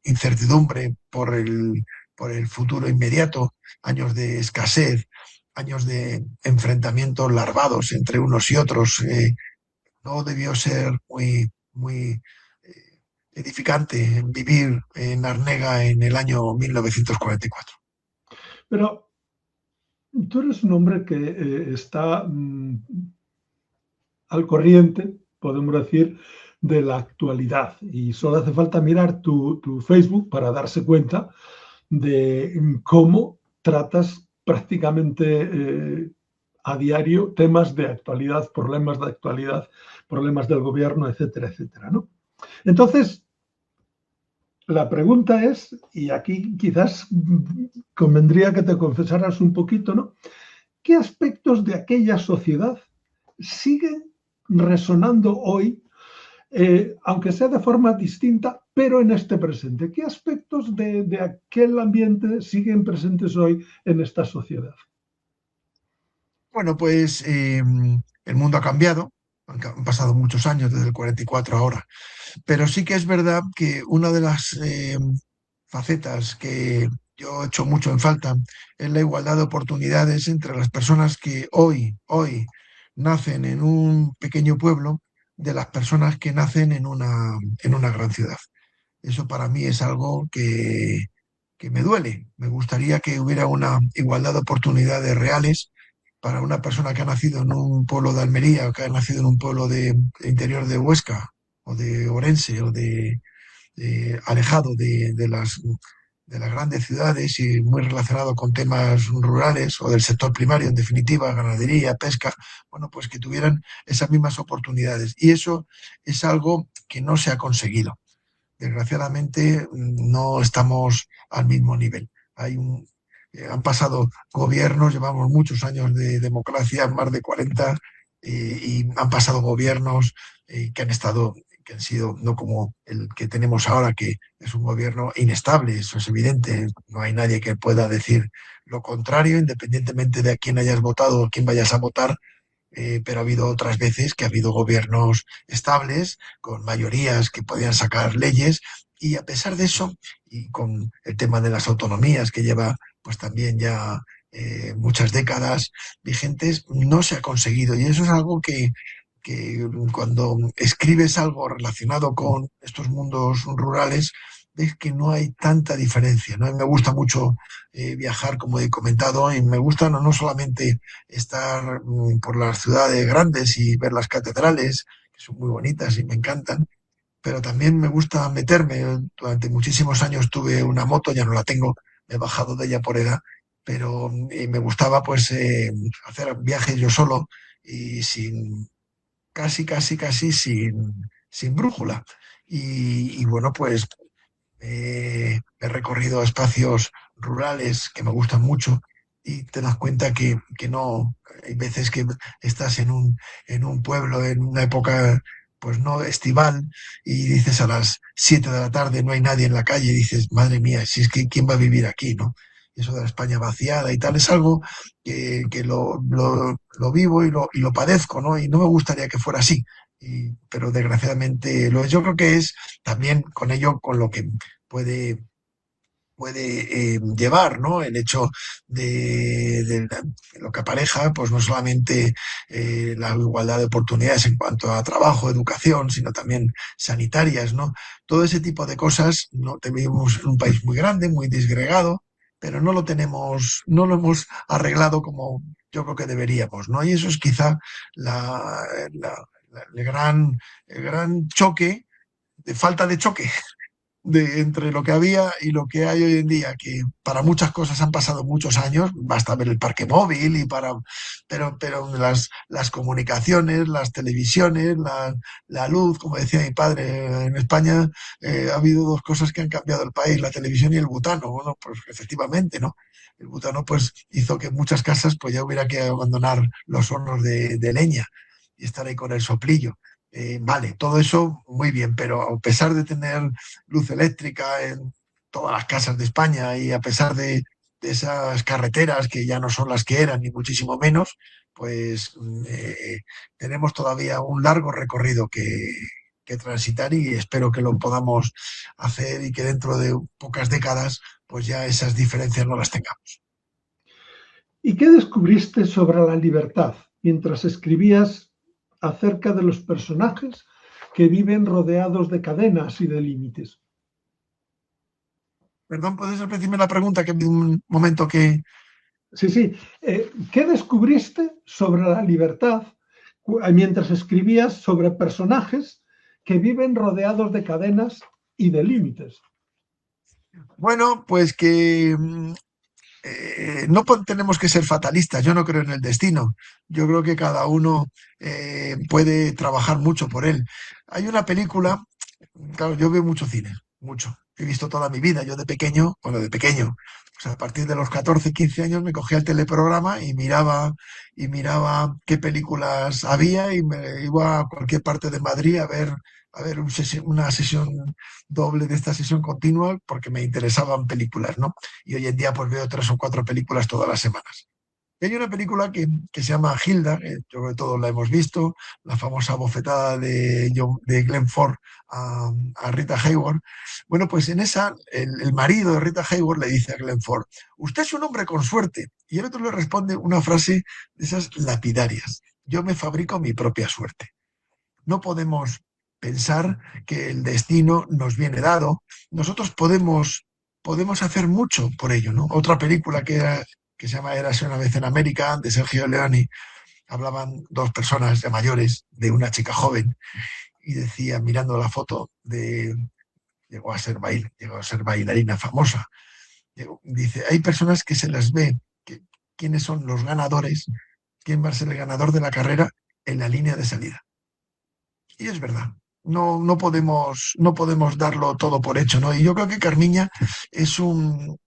incertidumbre por el futuro inmediato, años de escasez, años de enfrentamientos larvados entre unos y otros. No debió ser muy edificante vivir en Arnega en el año 1944. Pero tú eres un hombre que está al corriente, podemos decir, de la actualidad. Y solo hace falta mirar tu Facebook para darse cuenta de cómo tratas prácticamente a diario temas de actualidad, problemas del gobierno, etcétera, etcétera, ¿no? Entonces, la pregunta es, y aquí quizás convendría que te confesaras un poquito, ¿no? ¿Qué aspectos de aquella sociedad siguen resonando hoy, aunque sea de forma distinta, pero en este presente? ¿Qué aspectos de aquel ambiente siguen presentes hoy en esta sociedad? Bueno, pues el mundo ha cambiado, han pasado muchos años desde el 44 ahora, pero sí que es verdad que una de las facetas que yo he hecho mucho en falta es la igualdad de oportunidades entre las personas que hoy nacen en un pequeño pueblo de las personas que nacen en una gran ciudad. Eso para mí es algo que me duele. Me gustaría que hubiera una igualdad de oportunidades reales para una persona que ha nacido en un pueblo de Almería o que ha nacido en un pueblo de interior de Huesca o de Orense o alejado de las grandes ciudades y muy relacionado con temas rurales o del sector primario, en definitiva, ganadería, pesca, bueno, pues que tuvieran esas mismas oportunidades. Y eso es algo que no se ha conseguido. Desgraciadamente, no estamos al mismo nivel. Han pasado gobiernos, llevamos muchos años de democracia, más de 40, y han pasado gobiernos que han sido no como el que tenemos ahora, que es un gobierno inestable, eso es evidente. No hay nadie que pueda decir lo contrario, independientemente de a quién hayas votado o quién vayas a votar. Pero ha habido otras veces que ha habido gobiernos estables, con mayorías que podían sacar leyes, y a pesar de eso, y con el tema de las autonomías que lleva pues también ya muchas décadas vigentes, no se ha conseguido. Y eso es algo que cuando escribes algo relacionado con estos mundos rurales, ves que no hay tanta diferencia, ¿no? Me gusta mucho viajar, como he comentado, y me gusta no solamente estar por las ciudades grandes y ver las catedrales, que son muy bonitas y me encantan, pero también me gusta meterme. Durante muchísimos años tuve una moto, ya no la tengo, me he bajado de ella por edad, pero me gustaba pues hacer viajes yo solo y casi sin brújula. Y bueno, pues he recorrido espacios rurales que me gustan mucho y te das cuenta que no, hay veces que estás en un pueblo en una época pues no estival y dices a las 7 de la tarde no hay nadie en la calle y dices, madre mía, si es que ¿quién va a vivir aquí, no? y eso de la España vaciada y tal, es algo que lo vivo y lo padezco, ¿no? Y no me gustaría que fuera así. Pero desgraciadamente yo creo que es también con ello con lo que puede llevar, ¿no? El hecho de lo que apareja, pues no solamente la igualdad de oportunidades en cuanto a trabajo, educación, sino también sanitarias, ¿no? Todo ese tipo de cosas, no vivimos en un país muy grande, muy disgregado, pero no lo hemos arreglado como yo creo que deberíamos, ¿no? Y eso es quizá la, el gran choque, de falta de choque entre lo que había y lo que hay hoy en día, que para muchas cosas han pasado muchos años, basta ver el parque móvil pero las comunicaciones, las televisiones, la luz, como decía mi padre, en España ha habido dos cosas que han cambiado el país, la televisión y el butano. Bueno, pues efectivamente, ¿no? El butano pues hizo que en muchas casas pues ya hubiera que abandonar los hornos de leña y estar ahí con el soplillo. Vale, todo eso muy bien, pero a pesar de tener luz eléctrica en todas las casas de España y a pesar de esas carreteras que ya no son las que eran, ni muchísimo menos, pues tenemos todavía un largo recorrido que transitar y espero que lo podamos hacer y que dentro de pocas décadas pues ya esas diferencias no las tengamos. ¿Y qué descubriste sobre la libertad mientras escribías acerca de los personajes que viven rodeados de cadenas y de límites? Perdón, ¿puedes repetirme la pregunta? Que un momento que... Sí, sí. ¿Qué descubriste sobre la libertad mientras escribías sobre personajes que viven rodeados de cadenas y de límites? Bueno, pues que no tenemos que ser fatalistas. Yo no creo en el destino. Yo creo que cada uno puede trabajar mucho por él. Hay una película, claro, yo veo mucho cine, mucho. He visto toda mi vida. Yo de pequeño, bueno, de pequeño, pues a partir de los 14, 15 años me cogía el teleprograma y miraba qué películas había y me iba a cualquier parte de Madrid a ver una sesión doble de esta sesión continua porque me interesaban películas, ¿no? Y hoy en día pues veo 3 o 4 películas todas las semanas. Y hay una película que se llama Hilda, que yo creo que todos la hemos visto, la famosa bofetada de Glenn Ford a Rita Hayworth. Bueno, pues en esa, el marido de Rita Hayworth le dice a Glenn Ford, usted es un hombre con suerte. Y el otro le responde una frase de esas lapidarias, yo me fabrico mi propia suerte. No podemos pensar que el destino nos viene dado. Nosotros podemos hacer mucho por ello, ¿no? Otra película que se llama Érase una vez en América, de Sergio Leone, hablaban dos personas ya mayores de una chica joven y decía, mirando la foto llegó a ser bailarina famosa, dice, hay personas que se las ve, quiénes son los ganadores, quién va a ser el ganador de la carrera en la línea de salida. Y es verdad, no podemos darlo todo por hecho, ¿no? Y yo creo que Carmiña es un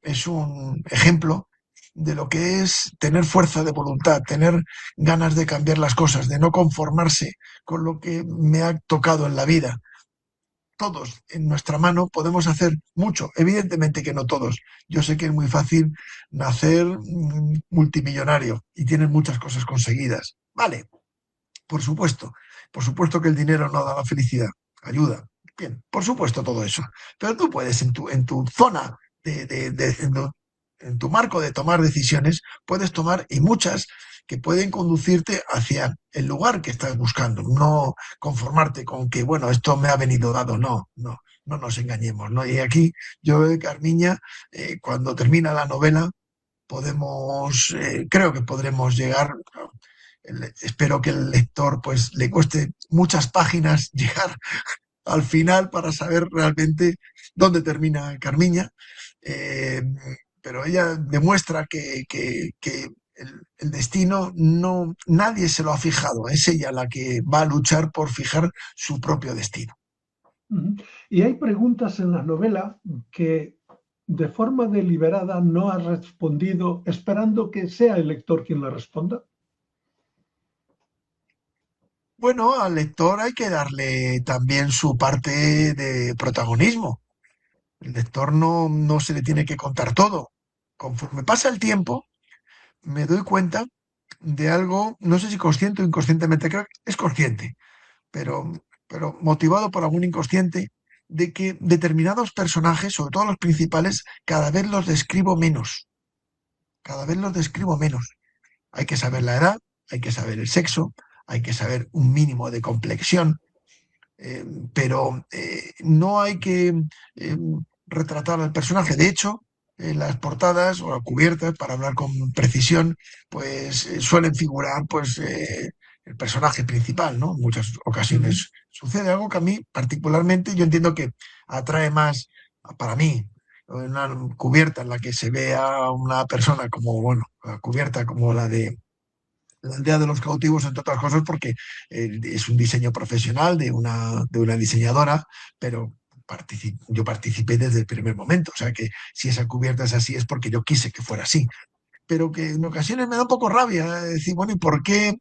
ejemplo de lo que es tener fuerza de voluntad, tener ganas de cambiar las cosas, de no conformarse con lo que me ha tocado en la vida. Todos en nuestra mano podemos hacer mucho, evidentemente que no todos. Yo sé que es muy fácil nacer multimillonario y tienes muchas cosas conseguidas. Vale, por supuesto que el dinero no da la felicidad, ayuda. Bien, por supuesto todo eso. Pero tú puedes en tu zona, en tu marco de tomar decisiones, puedes tomar y muchas que pueden conducirte hacia el lugar que estás buscando. No conformarte con que, bueno, esto me ha venido dado. No nos engañemos, ¿no? Y aquí yo, Carmiña, cuando termina la novela, creo que podremos llegar. Espero que el lector pues le cueste muchas páginas llegar al final para saber realmente dónde termina Carmiña, eh, pero ella demuestra que el destino nadie se lo ha fijado, es ella la que va a luchar por fijar su propio destino. Y hay preguntas en la novela que de forma deliberada no has respondido esperando que sea el lector quien la responda. Bueno, al lector hay que darle también su parte de protagonismo. El lector no se le tiene que contar todo. conforme pasa el tiempo, me doy cuenta de algo, no sé si consciente o inconscientemente, creo que es consciente, pero, pero motivado por algún inconsciente, de que determinados personajes, sobre todo los principales, cada vez los describo menos, cada vez los describo menos. Hay que saber la edad, hay que saber el sexo, hay que saber un mínimo de complexión, pero no hay que eh, retratar al personaje. De hecho, en las portadas o cubiertas, para hablar con precisión, pues suelen figurar pues el personaje principal, ¿no? En muchas Ujú. ocasiones sucede algo que a mí particularmente yo entiendo que atrae más para mí. Una cubierta en la que se ve a una persona como, bueno, la cubierta como la aldea de los cautivos, entre otras cosas, porque es un diseño profesional de una diseñadora, pero yo participé desde el primer momento. O sea que si esa cubierta es así es porque yo quise que fuera así. Pero que en ocasiones me da un poco rabia decir, bueno, ¿y por qué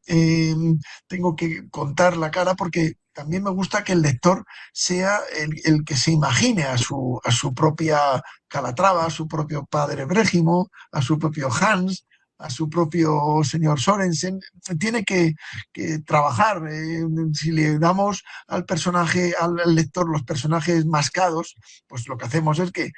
tengo que contar la cara? Porque también me gusta que el lector sea el que se imagine a su propia Calatrava, a su propio padre Brégimo, a su propio Hans, a su propio señor Sorensen. Tiene que trabajar. Si le damos al personaje, al lector, los personajes mascados, pues lo que hacemos es que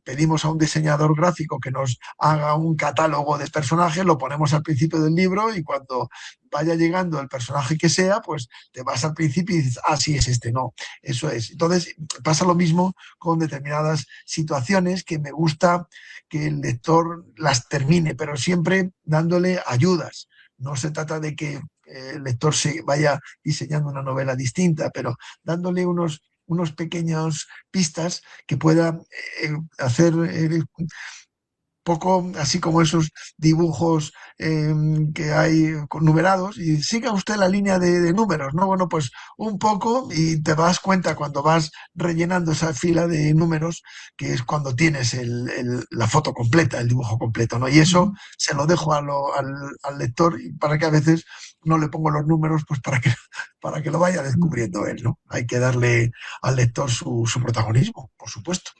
pedimos a un diseñador gráfico que nos haga un catálogo de personajes, lo ponemos al principio del libro y cuando vaya llegando el personaje que sea, pues te vas al principio y dices, ah, sí, es este, no, eso es. Entonces pasa lo mismo con determinadas situaciones que me gusta que el lector las termine, pero siempre dándole ayudas. No se trata de que el lector se vaya diseñando una novela distinta, pero dándole unos pequeños pistas que pueda hacer poco así como esos dibujos que hay con numerados y siga usted la línea de números, ¿no? Bueno, pues un poco y te das cuenta cuando vas rellenando esa fila de números que es cuando tienes la foto completa, el dibujo completo, ¿no? Y eso Ujú. se lo dejo al lector para que a veces no le pongo los números, pues para que lo vaya descubriendo él, ¿no? Hay que darle al lector su protagonismo, por supuesto.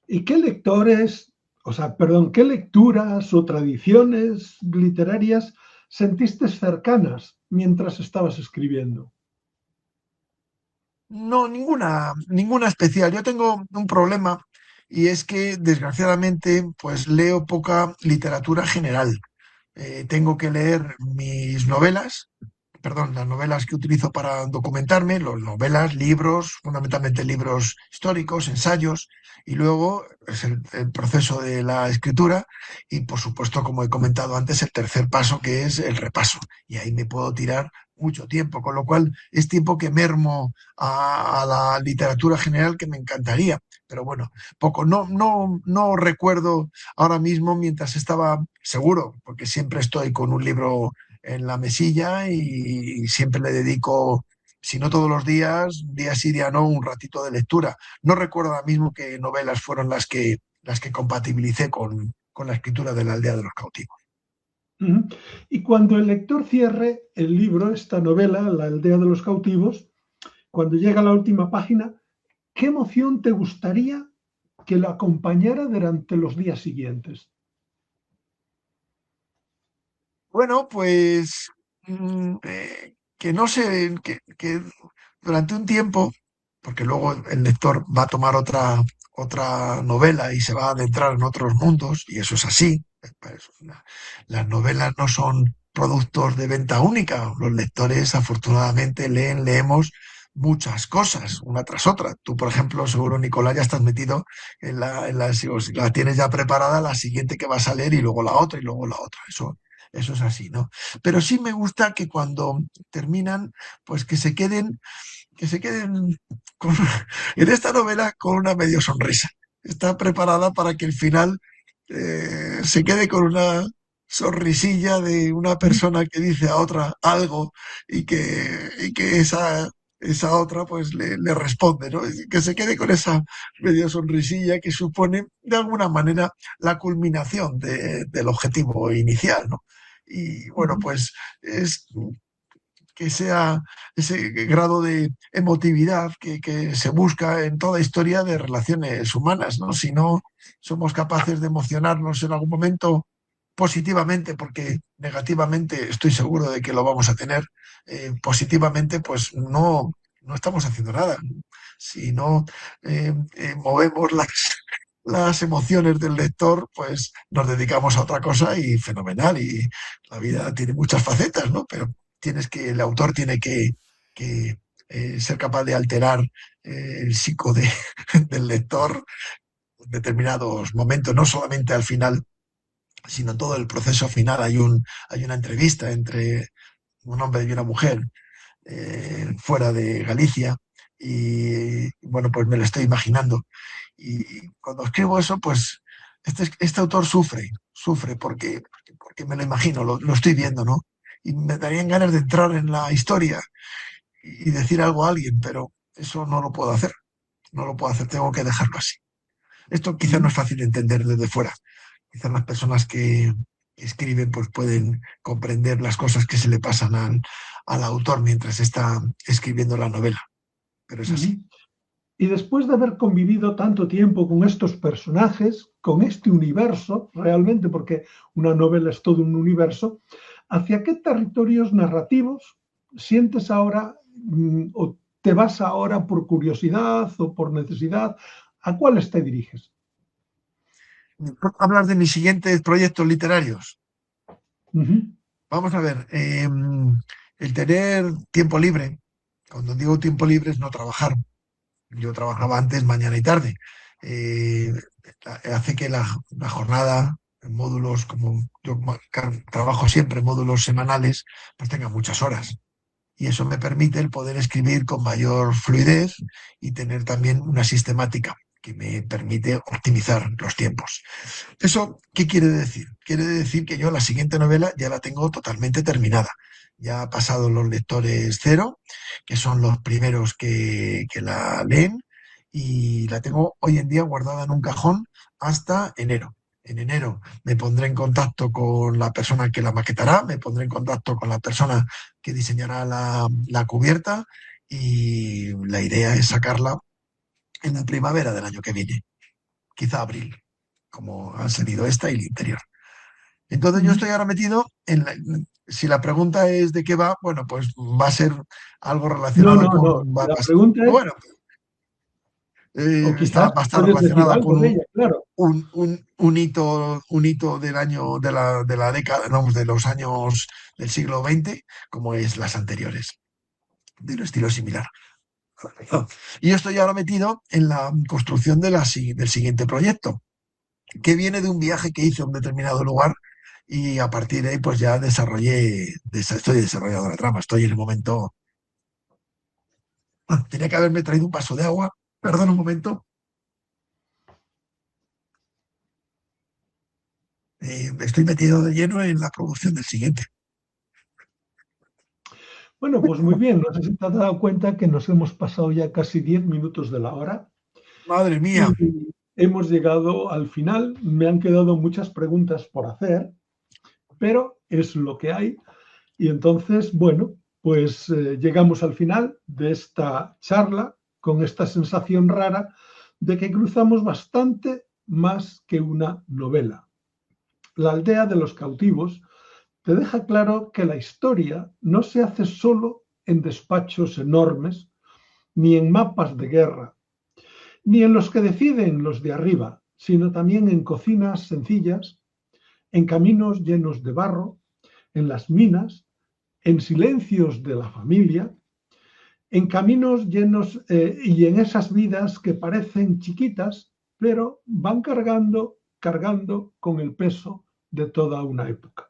¿Y qué lectores, o sea, perdón, qué lecturas o tradiciones literarias sentiste cercanas mientras estabas escribiendo? No, ninguna especial. Yo tengo un problema y es que desgraciadamente pues leo poca literatura general. Tengo que leer mis novelas, perdón, las novelas que utilizo para documentarme, las novelas, libros, fundamentalmente libros históricos, ensayos, y luego es el proceso de la escritura y, por supuesto, como he comentado antes, el tercer paso que es el repaso. Y ahí me puedo tirar mucho tiempo, con lo cual es tiempo que mermo a la literatura general que me encantaría. Pero bueno, poco. No recuerdo ahora mismo mientras estaba seguro, porque siempre estoy con un libro en la mesilla y siempre le dedico, si no todos los días, día sí, día no, un ratito de lectura. No recuerdo ahora mismo qué novelas fueron las que compatibilicé con la escritura de la aldea de los cautivos. Ujú. Y cuando el lector cierre el libro, esta novela, La aldea de los cautivos, cuando llega a la última página, ¿qué emoción te gustaría que lo acompañara durante los días siguientes? Bueno, pues que no sé, que durante un tiempo, porque luego el lector va a tomar otra novela y se va a adentrar en otros mundos, y eso es así. Pues, las novelas no son productos de venta única. Los lectores, afortunadamente, leemos muchas cosas, una tras otra. Tú, por ejemplo, seguro, Nicolás, ya estás metido si la tienes ya preparada, la siguiente que vas a leer y luego la otra y luego la otra. Eso es así, ¿no? Pero sí me gusta que cuando terminan, pues que se queden con, en esta novela con una medio sonrisa. Está preparada para que el final se quede con una sonrisilla de una persona que dice a otra algo y que esa otra pues le responde, ¿no? Y que se quede con esa medio sonrisilla que supone de alguna manera la culminación del objetivo inicial, ¿no? Y bueno, Ujú. pues es que sea ese grado de emotividad que se busca en toda historia de relaciones humanas, ¿no? Si no somos capaces de emocionarnos en algún momento positivamente, porque negativamente estoy seguro de que lo vamos a tener, positivamente, pues no estamos haciendo nada. Si no movemos las emociones del lector, pues nos dedicamos a otra cosa y fenomenal. Y la vida tiene muchas facetas, ¿no? Pero el autor tiene que ser capaz de alterar el psico del lector en determinados momentos, no solamente al final, sino en todo el proceso final. Hay una entrevista entre un hombre y una mujer fuera de Galicia y bueno, pues me lo estoy imaginando. Y cuando escribo eso, pues este autor sufre porque me lo imagino, lo estoy viendo, ¿no? Y me darían ganas de entrar en la historia y decir algo a alguien, pero eso no lo puedo hacer, no lo puedo hacer, tengo que dejarlo así. Esto quizás no es fácil de entender desde fuera. Quizás las personas que escriben pues pueden comprender las cosas que se le pasan al autor mientras está escribiendo la novela, pero es así. Y después de haber convivido tanto tiempo con estos personajes, con este universo, realmente, porque una novela es todo un universo, ¿hacia qué territorios narrativos sientes ahora o te vas ahora por curiosidad o por necesidad? ¿A cuáles te diriges? Hablar de mis siguientes proyectos literarios. Ujú. Vamos a ver, el tener tiempo libre, cuando digo tiempo libre es no trabajar. Yo trabajaba antes mañana y tarde. Eh, hace que la jornada en módulos, como yo trabajo siempre en módulos semanales, pues tenga muchas horas. Y eso me permite el poder escribir con mayor fluidez y tener también una sistemática que me permite optimizar los tiempos. ¿Eso qué quiere decir? Quiere decir que yo la siguiente novela ya la tengo totalmente terminada. Ya ha pasado los lectores cero, que son los primeros que la leen, y la tengo hoy en día guardada en un cajón hasta enero. En enero me pondré en contacto con la persona que la maquetará, me pondré en contacto con la persona que diseñará la cubierta y la idea es sacarla en la primavera del año que viene, quizá abril, como han salido esta y el interior. Entonces yo estoy ahora metido si la pregunta es de qué va, bueno, pues va a ser algo No, relacionado no, con, no. La pregunta es, bueno, o quizás va a estar puedes decir relacionada algo con de ella, claro. un hito del año, de la década, vamos, de los años del siglo XX, como es las anteriores, de un estilo similar. Y yo estoy ahora metido en la construcción del siguiente proyecto, que viene de un viaje que hice a un determinado lugar y a partir de ahí pues ya estoy desarrollando la trama, estoy en el momento. Tenía que haberme traído un vaso de agua, perdón un momento. Estoy metido de lleno en la producción del siguiente. Bueno, pues muy bien. No sé si te has dado cuenta que nos hemos pasado ya casi 10 minutos de la hora Madre mía, y hemos llegado al final. Me han quedado muchas preguntas por hacer, pero es lo que hay. Y entonces, bueno, pues llegamos al final de esta charla con esta sensación rara de que cruzamos bastante más que una novela. La aldea de los cautivos te deja claro que la historia no se hace solo en despachos enormes, ni en mapas de guerra, ni en los que deciden los de arriba, sino también en cocinas sencillas, en caminos llenos de barro, en las minas, en silencios de la familia, en caminos llenos y en esas vidas que parecen chiquitas, pero van cargando con el peso de toda una época.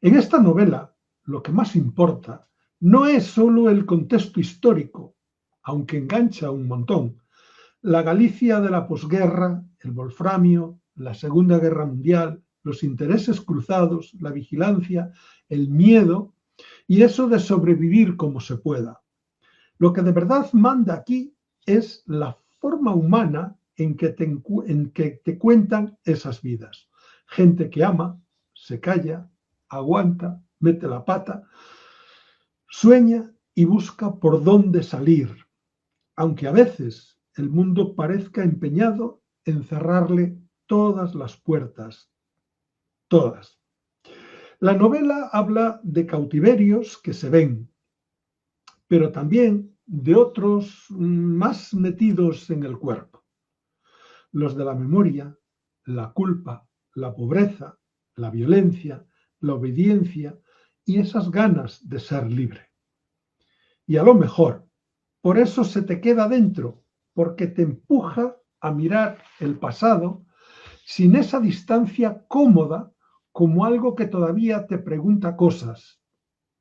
En esta novela, lo que más importa no es solo el contexto histórico, aunque engancha un montón. La Galicia de la posguerra, el wolframio, la Segunda Guerra Mundial, los intereses cruzados, la vigilancia, el miedo y eso de sobrevivir como se pueda. Lo que de verdad manda aquí es la forma humana en que te cuentan esas vidas. Gente que ama, se calla, aguanta, mete la pata. Sueña y busca por dónde salir, aunque a veces el mundo parezca empeñado en cerrarle todas las puertas, todas. La novela habla de cautiverios que se ven, pero también de otros más metidos en el cuerpo. Los de la memoria, la culpa, la pobreza, la violencia, la obediencia y esas ganas de ser libre. Y a lo mejor, por eso se te queda dentro, porque te empuja a mirar el pasado sin esa distancia cómoda como algo que todavía te pregunta cosas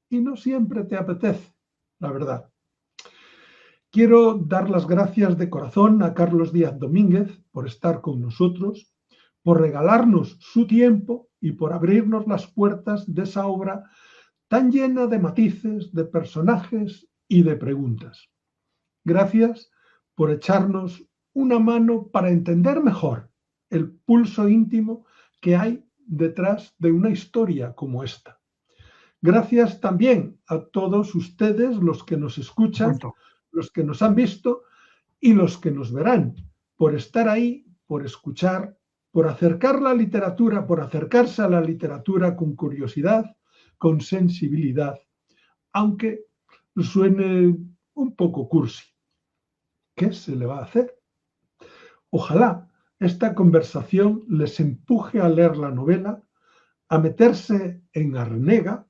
y no siempre te apetece, la verdad. Quiero dar las gracias de corazón a Carlos Díaz Domínguez por estar con nosotros, por regalarnos su tiempo y por abrirnos las puertas de esa obra tan llena de matices, de personajes y de preguntas. Gracias por echarnos una mano para entender mejor el pulso íntimo que hay detrás de una historia como esta. Gracias también a todos ustedes, los que nos escuchan, los que nos han visto y los que nos verán, por estar ahí, por escuchar, por acercar la literatura, por acercarse a la literatura con curiosidad, con sensibilidad, aunque suene un poco cursi. ¿Qué se le va a hacer? Ojalá esta conversación les empuje a leer la novela, a meterse en Arnega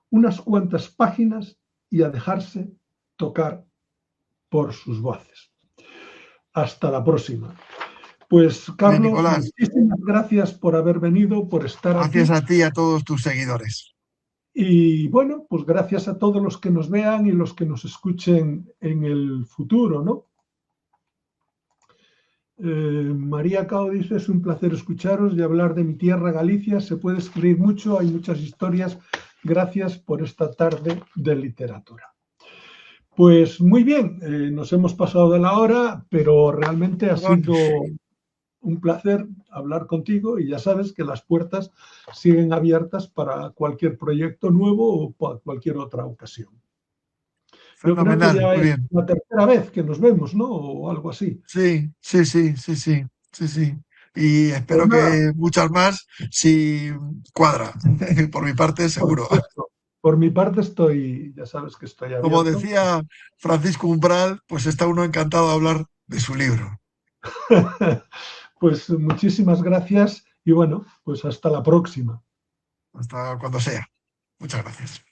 unas cuantas páginas y a dejarse tocar por sus voces. Hasta la próxima. Pues, Bien, Carlos, Nicolás, muchísimas gracias por haber venido, por estar gracias aquí. a ti y a todos tus seguidores. Y bueno, pues gracias a todos los que nos vean y los que nos escuchen en el futuro, ¿no? María Cao dice, es un placer escucharos y hablar de mi tierra, Galicia. Se puede escribir mucho, hay muchas historias. Gracias por esta tarde de literatura. Pues muy bien, nos hemos pasado de la hora, pero realmente ha sido un placer hablar contigo y ya sabes que las puertas siguen abiertas para cualquier proyecto nuevo o para cualquier otra ocasión. Yo creo que Fenomenal, ya muy es bien. la tercera vez que nos vemos, ¿no? O algo así. Sí, sí, sí, sí, sí, sí, sí. Y Pues espero nada, que muchas más si cuadra. Por mi parte, por seguro. supuesto. Por mi parte estoy, ya sabes que estoy Como abierto. decía Francisco Umbral, pues está uno encantado de hablar de su libro. Pues muchísimas gracias y bueno, pues hasta la próxima. Hasta cuando sea. Muchas gracias.